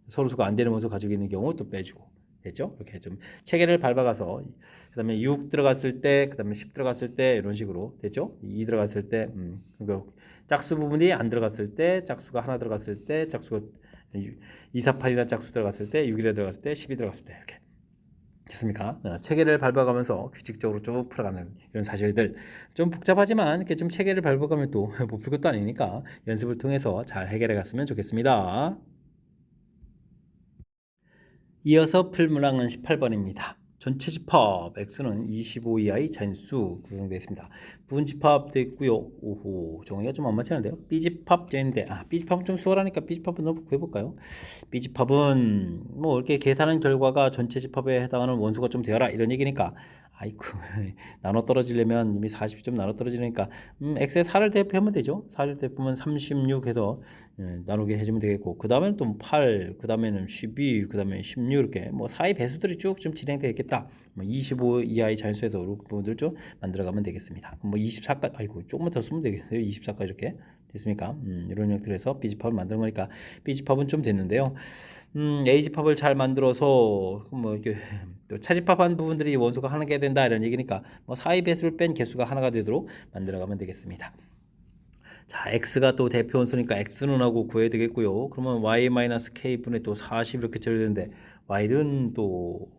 서로 수가 안 되는 원소 가지고 있는 경우 또 빼주고 됐죠? 이렇게 좀 체계를 밟아가서 그다음에 6 들어갔을 때, 그다음에 10 들어갔을 때 이런 식으로 됐죠? 2 들어갔을 때, 그러니까 짝수 부분이 안 들어갔을 때, 짝수가 하나 들어갔을 때, 짝수가 2, 4, 8이라는 짝수 들어갔을 때, 6이라 들어갔을 때, 10이 들어갔을 때 이렇게. 됐습니까? 체계를 밟아가면서 규칙적으로 쭉 풀어가는 이런 사실들 좀 복잡하지만 이렇게 좀 체계를 밟아가면 또 못 풀 것도 아니니까 연습을 통해서 잘 해결해 갔으면 좋겠습니다. 이어서 풀 문항은 18번입니다. 전체 집합 x는 25 이하의 자연수 구성되어 있습니다. 부분 집합 되어 있고요. 오호, 정의가 좀 안 맞히는데요. B집합 되어 있는데 B집합은 좀 수월하니까 B집합은 한번 구해볼까요? B집합은 뭐 이렇게 계산한 결과가 전체 집합에 해당하는 원소가 좀 되어라 이런 얘기니까 아이쿠 나눠 떨어지려면 이미 40점 나눠 떨어지니까 x에 4를 대입하면 되죠. 4를 대입하면 36 해서 나누게 해주면 되겠고 그 다음에는 또 8, 그 다음에는 12, 그 다음에 16 이렇게 뭐 사이 배수들이 쭉 좀 진행되겠다. 뭐 25 이하의 자연수에서 이런 부분들 좀 만들어가면 되겠습니다. 뭐 24까지 아이고 조금만 더 쓰면 되겠어요. 24까지 이렇게 됐습니까? 이런 형태로서 B집합을 만드는 거니까 B집합은 좀 됐는데요. A집합을 잘 만들어서 뭐 이렇게 또 차집합한 부분들이 원소가 하나가 된다 이런 얘기니까 뭐 사이 배수를 뺀 개수가 하나가 되도록 만들어가면 되겠습니다. 자, x가 또 대표 원소니까 x는 하고 구해야 되겠고요. 그러면 y-k분의 또 40 이렇게 처리되는데 y는 또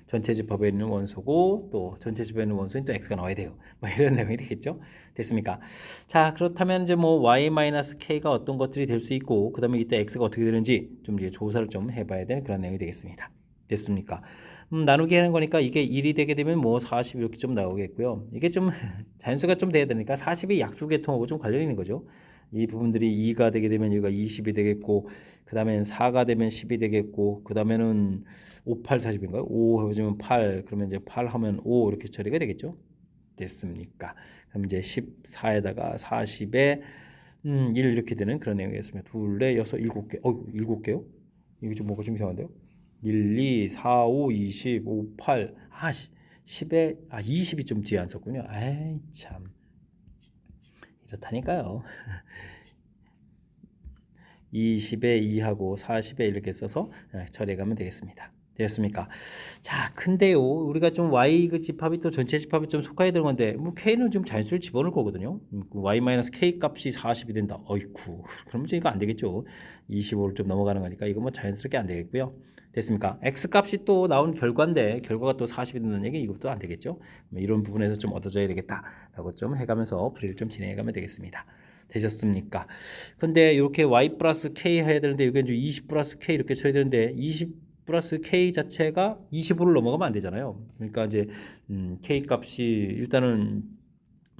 전체 집합에 있는 원소고 또 전체 집합에 있는 원소인 또 x가 나와야 돼요. 뭐 이런 내용이 되겠죠. 됐습니까? 자, 그렇다면 이제 뭐 y-k가 어떤 것들이 될 수 있고 그다음에 이때 x가 어떻게 되는지 좀 이제 조사를 좀 해봐야 되는 그런 내용이 되겠습니다. 됐습니까? 나누기 하는 거니까 이게 1이 되게 되면 뭐 40 이렇게 좀 나오겠고요. 이게 좀 자연수가 좀 돼야 되니까 40이 약수계통하고 좀 관련이 있는 거죠. 이 부분들이 2가 되게 되면 여기가 20이 되겠고 그 다음엔 4가 되면 10이 되겠고 그 다음에는 5, 8, 40인가요? 5 해보면 8 그러면 이제 8 하면 5 이렇게 처리가 되겠죠. 됐습니까? 그럼 이제 14에다가 40에 1 이렇게 되는 그런 내용이었습니다. 둘, 넷, 여섯, 7개. 7개요? 이거 좀 뭐가 좀 이상한데요? 1, 2, 4, 5, 20, 5, 8. 10에 20이 좀 뒤에 안 썼군요. 아이 참. 이렇다니까요. 20에 2하고 40에 이렇게 써서 처리해 가면 되겠습니다. 되었습니까? 자, 근데요. 우리가 좀 y 그 집합이 또 전체 집합이 좀 속하게 되는 건데 뭐 k는 좀 자연수를 집어넣을 거거든요. y-k 값이 40이 된다. 어이쿠. 그러면 이거 안 되겠죠. 25를 좀 넘어가는 거니까 이거 뭐 자연스럽게 안 되겠고요. 됐습니까? x 값이 또 나온 결과인데 결과가 또 40이 된다는 얘기 이것도 안 되겠죠. 뭐 이런 부분에서 좀 얻어져야 되겠다라고 좀 해가면서 풀이를 좀 진행해 가면 되겠습니다. 되셨습니까? 근데 이렇게 y 플러스 k 해야 되는데 여기 이제 20 플러스 k 이렇게 쳐야 되는데 20 플러스 k 자체가 25를 넘어가면 안 되잖아요. 그러니까 이제 k 값이 일단은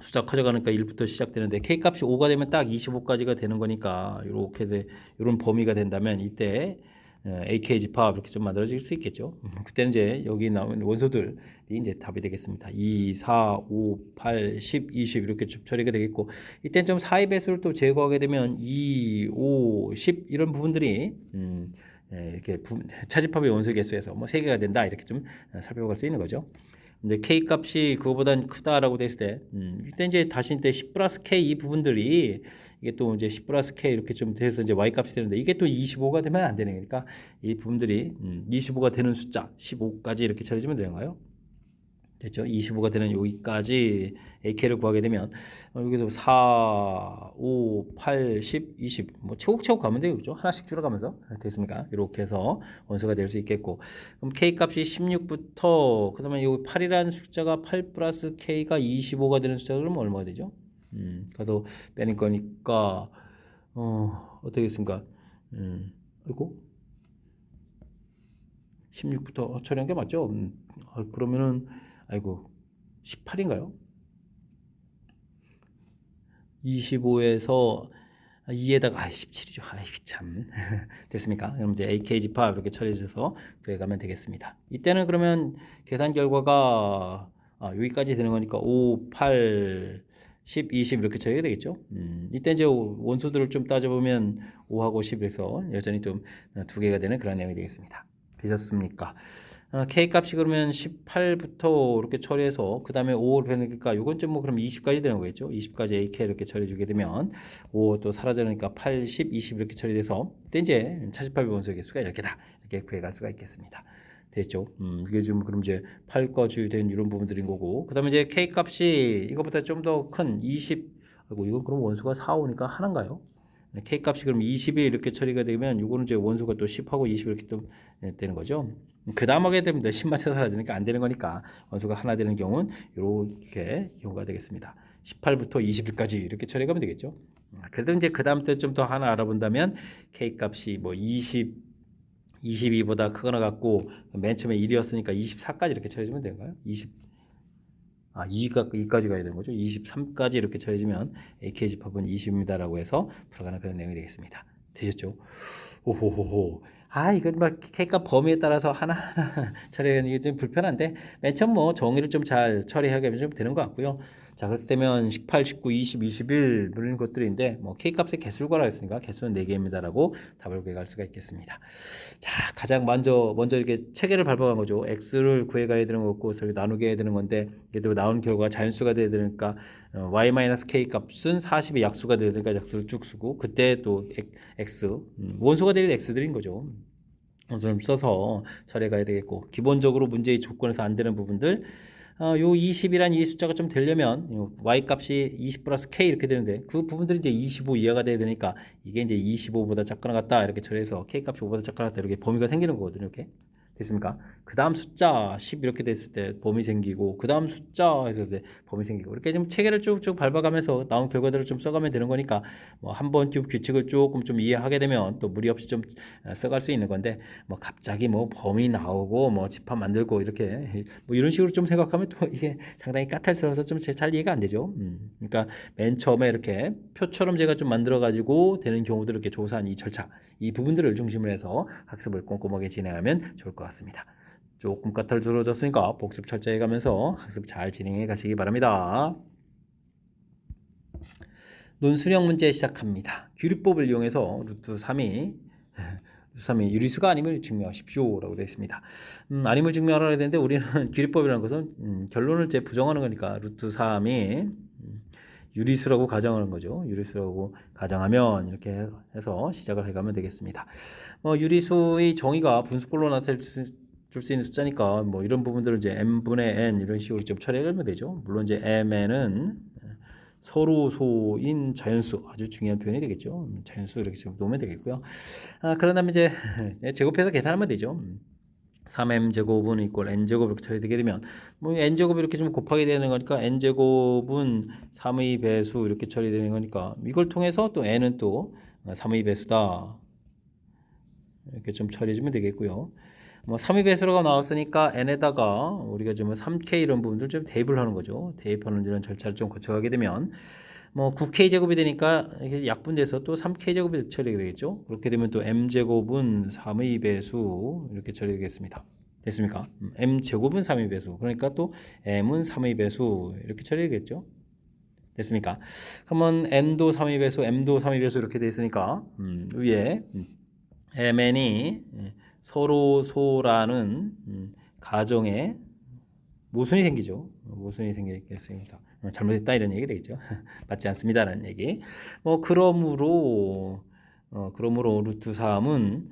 숫자 커져가니까 1부터 시작되는데 k 값이 5가 되면 딱 25까지가 되는 거니까 이렇게 이런 범위가 된다면 이때 AK 집합 이렇게 좀 만들어질 수 있겠죠. 그때는 이제 여기 나오는 원소들이 이제 답이 되겠습니다. 2, 4, 5, 8, 10, 20 이렇게 좀 처리가 되겠고, 이때는 좀 사이 배수를 또 제거하게 되면 2, 5, 10 이런 부분들이 이렇게 차집합의 원소 개수에서 뭐 3개가 된다 이렇게 좀 살펴볼 수 있는 거죠. 근데 K 값이 그거보단 크다라고 됐을 때, 이때 이제 다시 이때 10 플러스 K 이 부분들이 이게 또 이제 10 플러스 K 이렇게 좀 돼서 이제 Y 값이 되는데 이게 또 25가 되면 안 되는 거니까 이 부분들이 25가 되는 숫자 15까지 이렇게 처리해주면 되는가요? 됐죠? 25가 되는 여기까지 AK를 구하게 되면 여기서 4, 5, 8, 10, 20 뭐 차곡차곡 가면 되죠. 그죠? 하나씩 줄어가면서 됐습니까? 이렇게 해서 원소가 될 수 있겠고, 그럼 K 값이 16부터 그다음에 여기 8이라는 숫자가 8 플러스 K가 25가 되는 숫자가 그러면 얼마가 되죠? 그래서 빼는 거니까 어떻게 됐습니까? 이거 16부터 처리한 게 맞죠? 그러면은 아이고 18인가요? 25에서 2에다가 17이죠. 아이 참 됐습니까? 그럼 이제 AK 집합 이렇게 처리해줘서 구해가면 되겠습니다. 이때는 그러면 계산 결과가 여기까지 되는 거니까 5, 8, 10, 20 이렇게 처리가 되겠죠. 이때 이제 원소들을 좀 따져보면 5하고 10에서 여전히 좀 2개가 되는 그런 내용이 되겠습니다. 되셨습니까? K 값이 그러면 18부터 이렇게 처리해서 그 다음에 5를 빼니까 이건 좀 뭐 그럼 20까지 되는 거겠죠. 20까지 AK 이렇게 처리해 주게 되면 5 또 사라지니까 8, 10, 20 이렇게 처리돼서 그때 이제 차집합의 원소의 개수가 10개다 이렇게 구해갈 수가 있겠습니다. 됐죠. 이게 지금 그럼 이제 8까지 된 이런 부분들인 거고, 그 다음에 이제 K 값이 이거보다 좀 더 큰 20, 아이고 이건 그럼 원소가 4, 5니까 하나인가요? K 값이 그럼 20이 이렇게 처리가 되면 이거는 이제 원소가 또 10하고 20 이렇게 또 되는 거죠. 그 다음 하게 되면 10만 차 사라지니까 안 되는 거니까 원소가 하나 되는 경우는 이렇게 경우가 되겠습니다. 18부터 20일까지 이렇게 처리하면 되겠죠. 그래도 이제 그 다음 때 좀 더 하나 알아본다면 K 값이 뭐 22보다 크거나 같고 맨 처음에 1이었으니까 24까지 이렇게 처리해주면 되는가요? 2까지 가야 되는 거죠. 23까지 이렇게 처리해주면 AK 집합은 20입니다라고 해서 풀어가는 그런 내용이 되겠습니다. 되셨죠? 오호호호. 이건 막 K값 범위에 따라서 하나하나 처리하는 게 좀 불편한데 맨 처음 뭐 정의를 좀 잘 처리하게 하면 좀 되는 것 같고요. 자, 그렇게 되면 18, 19, 20, 21 이런 것들인데 뭐 K값의 개수를 구하라 했으니까 개수는 4개입니다라고 답을 구해갈 수가 있겠습니다. 자, 가장 먼저 이렇게 체계를 밟아간 거죠. X를 구해가야 되는 거고 저기 나누게 해야 되는 건데 얘도 나온 결과가 자연수가 돼야 되니까 y-k 값은 40의 약수가 돼야 되니까 약수를 쭉 쓰고 그때 또 x 원소가 될 x들인 거죠. 원소를 써서 처리해 가야 되겠고, 기본적으로 문제의 조건에서 안 되는 부분들 요 20이란 이 숫자가 좀 되려면 y 값이 20 플러스 k 이렇게 되는데 그 부분들이 이제 25 이하가 돼야 되니까 이게 이제 25보다 작거나 같다 이렇게 처리해서 k 값이 5보다 작거나 같다 이렇게 범위가 생기는 거거든요. 이렇게 됐습니까? 그 다음 숫자 10 이렇게 됐을 때 범위 생기고 그 다음 숫자에서 범위 생기고 이렇게 좀 체계를 쭉쭉 밟아가면서 나온 결과들을 좀 써가면 되는 거니까 뭐 한 번 규칙을 조금 좀 이해하게 되면 또 무리 없이 좀 써갈 수 있는 건데 뭐 갑자기 뭐 범위 나오고 뭐 집합 만들고 이렇게 뭐 이런 식으로 좀 생각하면 또 이게 상당히 까탈스러워서 좀 잘 이해가 안 되죠. 그러니까 맨 처음에 이렇게 표처럼 제가 좀 만들어 가지고 되는 경우들 이렇게 조사한 이 절차 이 부분들을 중심으로 해서 학습을 꼼꼼하게 진행하면 좋을 것 같습니다. 조금 까탈스러워졌으니까 복습 철저히 가면서 학습 잘 진행해 가시기 바랍니다. 논술형 문제 시작합니다. 규리법을 이용해서 루트 3이 유리수가 아님을 증명하십시오 라고 되어 있습니다. 아님을 증명하라 되는데 우리는 규리법이라는 것은 결론을 부정하는 거니까 루트 3이 유리수라고 가정하는 거죠. 유리수라고 가정하면 이렇게 해서 시작을 해가면 되겠습니다. 유리수의 정의가 분수꼴로 나타낼 수 있는 숫자니까 뭐 이런 부분들을 이제 m분의 n 이런 식으로 좀 처리하면 되죠. 물론 이제 mn은 서로소인 자연수 아주 중요한 표현이 되겠죠. 자연수 이렇게 지금 놓으면 되겠고요. 그런 다음에 이제 제곱해서 계산하면 되죠. 3m 제곱은 이꼴 n 제곱 이렇게 처리되게 되면 뭐 n 제곱 이렇게 좀 곱하게 되는 거니까 n 제곱은 3의 배수 이렇게 처리되는 거니까 이걸 통해서 또 n은 또 3의 배수다 이렇게 좀 처리해주면 되겠고요. 뭐 3의 배수라고 나왔으니까 n에다가 우리가 좀 3k 이런 부분들 좀 대입을 하는 거죠. 대입하는 이런 절차를 좀 거쳐가게 되면 뭐 9k제곱이 되니까 이게 약분돼서 또 3k제곱이 처리가 되겠죠. 그렇게 되면 또 m제곱은 3의 배수 이렇게 처리되겠습니다. 됐습니까? m제곱은 3의 배수. 그러니까 또 m은 3의 배수 이렇게 처리되겠죠. 됐습니까? 그러면 n도 3의 배수, m도 3의 배수 이렇게 돼 있으니까 위에 mn이 서로 소라는 가정에 모순이 생기죠. 모순이 생기겠습니다. 잘못했다 이런 얘기 되겠죠. 맞지 않습니다라는 얘기. 그러므로 루트 3은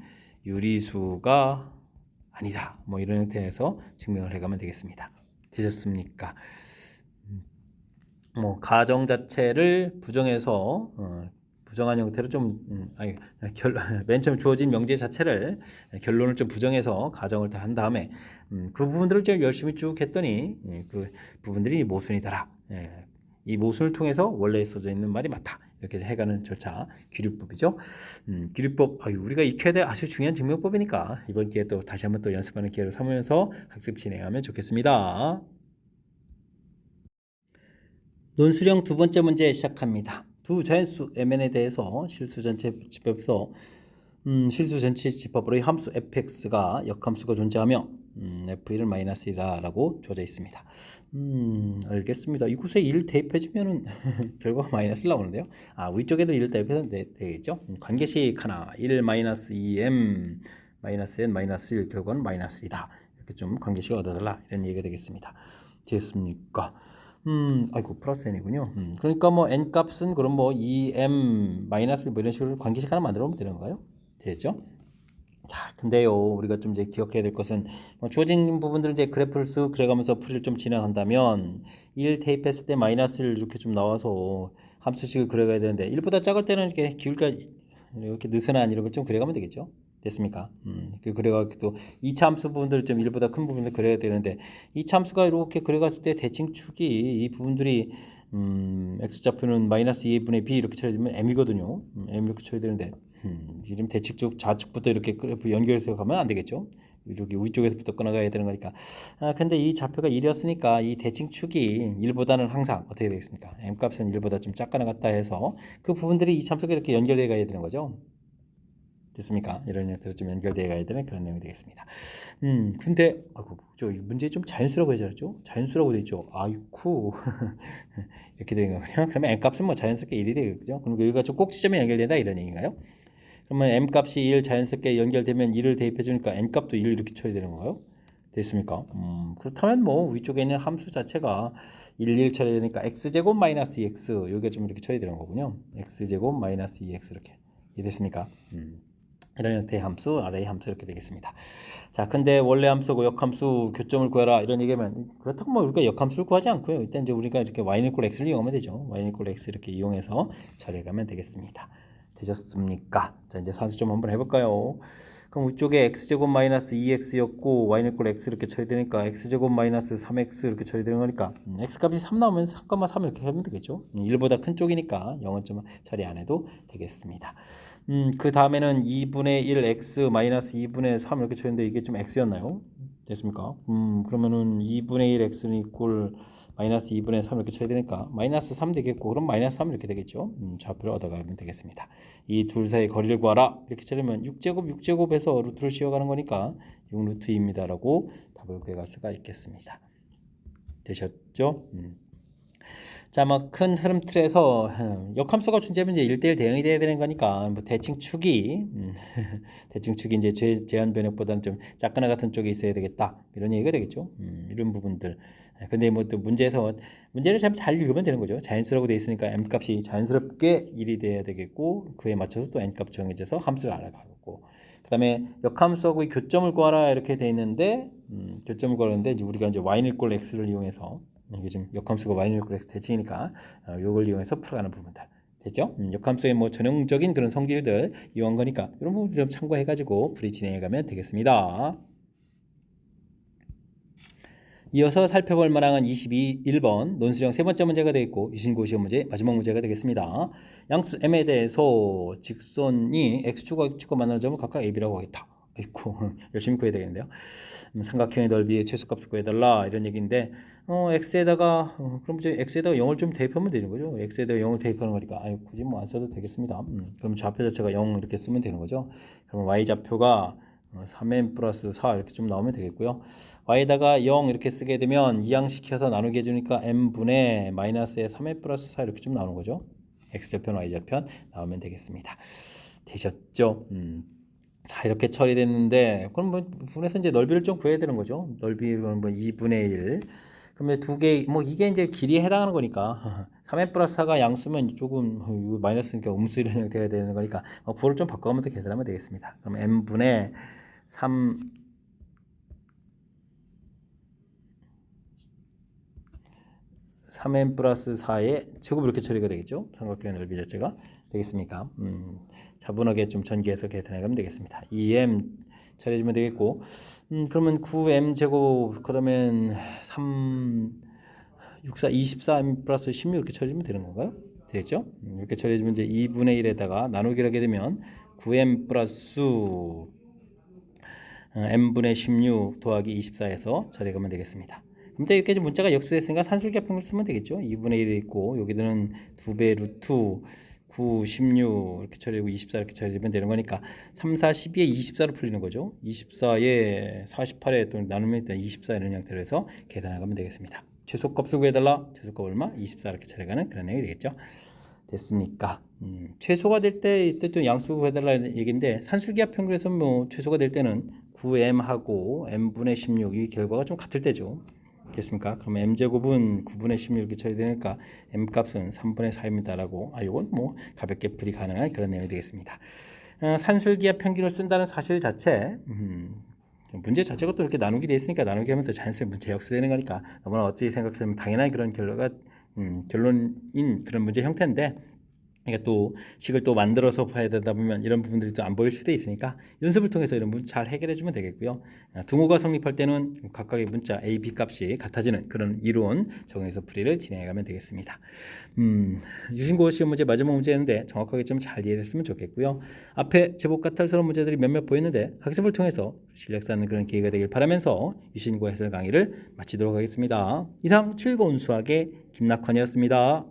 유리수가 아니다. 뭐 이런 형태에서 증명을 해가면 되겠습니다. 되셨습니까? 가정 자체를 부정해서 부정한 형태로 맨 처음 주어진 명제 자체를 결론을 좀 부정해서 가정을 다 한 다음에 그 부분들을 좀 열심히 쭉 했더니 그 부분들이 모순이더라. 이 모순을 통해서 원래 써져 있는 말이 맞다. 이렇게 해가는 절차, 기류법이죠. 기류법 우리가 익혀야 될 아주 중요한 증명법이니까 이번 기회에 또 다시 한번 또 연습하는 기회를 삼으면서 학습 진행하면 좋겠습니다. 논술형 두 번째 문제 시작합니다. 두 자연수 mn에 대해서 실수 전체 집합에서 실수 전체 집합으로의 함수 fx가 역함수가 존재하며 f1은 -1라고 주어져 있습니다. 알겠습니다. 이곳에 1 대입해주면은 결과가 마이너스 나오는데요. 위쪽에도 1 대입해서 되겠죠. 관계식 하나 1 -2m -n -1 결과는 -1이다. 이렇게 좀 관계식을 얻어달라 이런 얘기가 되겠습니다. 됐습니까? 플러스 n이군요. 그러니까 뭐 n 값은 그럼 뭐 2m 마이너스 뭐 이런 식으로 관계식 하나 만들어 보면 되는 건가요? 되겠죠? 자, 근데요, 우리가 좀 이제 기억해야 될 것은 주어진 부분들을 이제 그래프를 쓱 그려가면서 풀이를 좀 진행한다면 1 대입했을 때 마이너스를 이렇게 좀 나와서 함수식을 그려가야 되는데 1보다 작을 때는 이렇게 기울기가 이렇게 느슨한 이런 걸 좀 그려가면 되겠죠? 됐습니까? 그래가지고 또 2차 함수 부분들 좀 1보다 큰 부분을 그려야 되는데 2차 함수가 이렇게 그려갔을 때 대칭축이 이 부분들이 x좌표는 -2분의 b 이렇게 처리되면 m이거든요. m 이렇게 처리되는데 이게 좀 대칭축 좌측부터 이렇게 그래프 연결해서 가면 안 되겠죠. 여기 위쪽에서부터 끊어가야 되는 거니까. 근데 이 좌표가 1이었으니까 이 대칭축이 1보다는 항상 어떻게 되겠습니까? m 값은 1보다 좀 작거나 같다 해서 그 부분들이 이 참수가 이렇게 연결돼 가야 되는 거죠. 됐습니까? 이런 형태로 좀 연결되어 가야 되는 그런 내용이 되겠습니다. 근데 이 문제 좀 자연수라고 해야죠. 자연수라고 돼 있죠. 아이쿠 이렇게 되는 거군요. 그러면 m 값은 뭐 자연스럽게 1이 되겠죠. 그럼 여기가 좀 꼭지점에 연결된다 이런 얘기인가요? 그러면 m 값이 1 자연스럽게 연결되면 1을 대입해 주니까 n 값도 1 이렇게 처리되는 건가요? 됐습니까? 그렇다면 뭐 위쪽에 있는 함수 자체가 1 처리되니까 x제곱 마이너스 2x 여기가 좀 이렇게 처리되는 거군요. x제곱 마이너스 2x 이렇게 이해됐습니까? 이런 형태의 함수, array 함수 이렇게 되겠습니다. 자, 근데 원래 함수고 역함수 교점을 구해라 이런 얘기면 그렇다고 뭐 우리가 역함수를 구하지 않고요. 일단 이제 우리가 이렇게 y는 equal x를 이용하면 되죠. y는 equal x 이렇게 이용해서 처리해가면 되겠습니다. 되셨습니까? 자, 이제 산수점 한번 해볼까요? 그럼 위쪽에 x제곱 마이너스 2x였고 y는 equal x 이렇게 처리되니까 x제곱 마이너스 3x 이렇게 처리되는 거니까 x값이 3 나오면 3,3 이렇게 하면 되겠죠. 1보다 큰 쪽이니까 0은 좀 처리 안 해도 되겠습니다. 그 다음에는 2분의 1 x 마이너스 2분의 3 이렇게 처리했는데 이게 좀 x였나요? 됐습니까? 그러면은 2분의 1 x는 equal 마이너스 2분의 3 이렇게 쳐야 되니까 마이너스 3 되겠고 그럼 마이너스 3 이렇게 되겠죠. 좌표를 얻어가면 되겠습니다. 이 둘 사이 거리를 구하라 이렇게 쳐면 6제곱에서 루트를 씌워가는 거니까 6루트입니다 라고 답을 구해갈 수가 있겠습니다. 되셨죠? 자, 뭐 큰 흐름 틀에서 역함수가 존재하면 이제 1대1 대응이 돼야 되는 거니까 뭐 대칭축이 대칭축이 이제 제한 변역보다는 좀 작거나 같은 쪽에 있어야 되겠다 이런 얘기가 되겠죠. 이런 부분들. 근데 뭐 또 문제를 잘 읽으면 되는 거죠. 자연수라고 돼 있으니까 m 값이 자연스럽게 1이 돼야 되겠고 그에 맞춰서 또 n 값 정해져서 함수를 알아가고 그다음에 역함수하고의 교점을 구하라 이렇게 돼 있는데 교점을 구하는데 이제 우리가 이제 y는 equal x를 이용해서 이게 지금 역함수가 y는 equal x 대칭이니까 이걸 이용해서 풀어가는 부분들 됐죠? 역함수의 뭐 전형적인 그런 성질들 이용한 거니까 이런 부분들 좀 참고해가지고 풀이 진행해가면 되겠습니다. 이어서 살펴볼 문항은 1번 논술형 세 번째 문제가 되겠고 유신고 시험 문제 마지막 문제가 되겠습니다. 양수 m에 대해서 직선이 x축과 x축과 만나는 점을 각각 ab라고 하겠다. 있고 열심히 구해야 되겠는데요. 삼각형의 넓이의 최소값을 구해달라 이런 얘기인데 x에다가 그럼 이제 x에다가 0을 좀 대입하면 되는 거죠. x에다가 0을 대입하는 거니까 굳이 뭐 안 써도 되겠습니다. 그럼 좌표 자체가 0 이렇게 쓰면 되는 거죠. 그럼 y 좌표가 3m 플러스 4 이렇게 좀 나오면 되겠고요. y에다가 0 이렇게 쓰게 되면 이항시켜서 나누게 해주니까 m분의 마이너스의 3m 플러스 4 이렇게 좀 나오는 거죠. x절편 y절편 나오면 되겠습니다. 되셨죠? 자, 이렇게 처리됐는데 그럼 뭐 분에서 이제 넓이를 좀 구해야 되는 거죠. 넓이는 뭐 2분의 1. 그러면 두 개, 뭐 이게 이제 길이에 해당하는 거니까 3n 플러스 4가 양수면 조금 이거 마이너스니까 음수 이런 형태가 되는 거니까 부호를 좀 바꿔가면서 계산하면 되겠습니다. 그럼 n분의 3n 플러스 4의 제곱 이렇게 처리가 되겠죠. 삼각형의 넓이 자체가 되겠습니까? 차분하게 좀 전개해서 계산해 가면 되겠습니다. 2m 처리해주면 되겠고 그러면 9m 제곱 그러면 64 24m 플러스 16 이렇게 처리해주면 되는 건가요? 되겠죠? 이렇게 처리해주면 이제 2분의 1에다가 나누기를 하게 되면 9m 플러스 m분의 16 더하기 24에서 처리하면 되겠습니다. 그럼 이렇게 문자가 역수됐으니까 산술기합평을 쓰면 되겠죠. 2분의 1이 있고 여기는 2배 루트 9, 16 이렇게 처리하고 24 이렇게 처리하면 되는 거니까 3, 4, 12에 24로 풀리는 거죠. 24에 48에 또 나누면 일단 24 이런 형태로 해서 계산하면 되겠습니다. 최소값을 구해달라. 최소값 얼마? 24 이렇게 처리하는 그런 내용이 되겠죠. 됐습니까? 최소가 될 때 이때 또 양수 구해달라는 얘기인데 산술기합평균에서 뭐 최소가 될 때는 9m하고 m분의 16이 결과가 좀 같을 때죠. 됐습니까? 그러면 m제곱은 9분의 16이 처리되니까 m값은 3분의 4입니다라고 이건 뭐 가볍게 풀이 가능한 그런 내용이 되겠습니다. 산술기합 평균을 쓴다는 사실 자체 문제 자체가 또 이렇게 나누기 돼 있으니까 나누기 하면 또 자연스레 문제 역수되는 거니까 너무나 어찌 생각하면 당연한 그런 결론가 결론인 그런 문제 형태인데 그러니까 또 식을 또 만들어서 봐야 되다 보면 이런 부분들이 또 안 보일 수도 있으니까 연습을 통해서 이런 부분 잘 해결해 주면 되겠고요. 등호가 성립할 때는 각각의 문자 A, B 값이 같아지는 그런 이론 적용해서 풀이를 진행해 가면 되겠습니다. 유신고 시험 문제 마지막 문제였는데 정확하게 좀 잘 이해됐으면 좋겠고요. 앞에 제법 까탈스러운 문제들이 몇몇 보였는데 학습을 통해서 실력 쌓는 그런 기회가 되길 바라면서 유신고 해설 강의를 마치도록 하겠습니다. 이상 즐거운 수학의 김낙환이었습니다.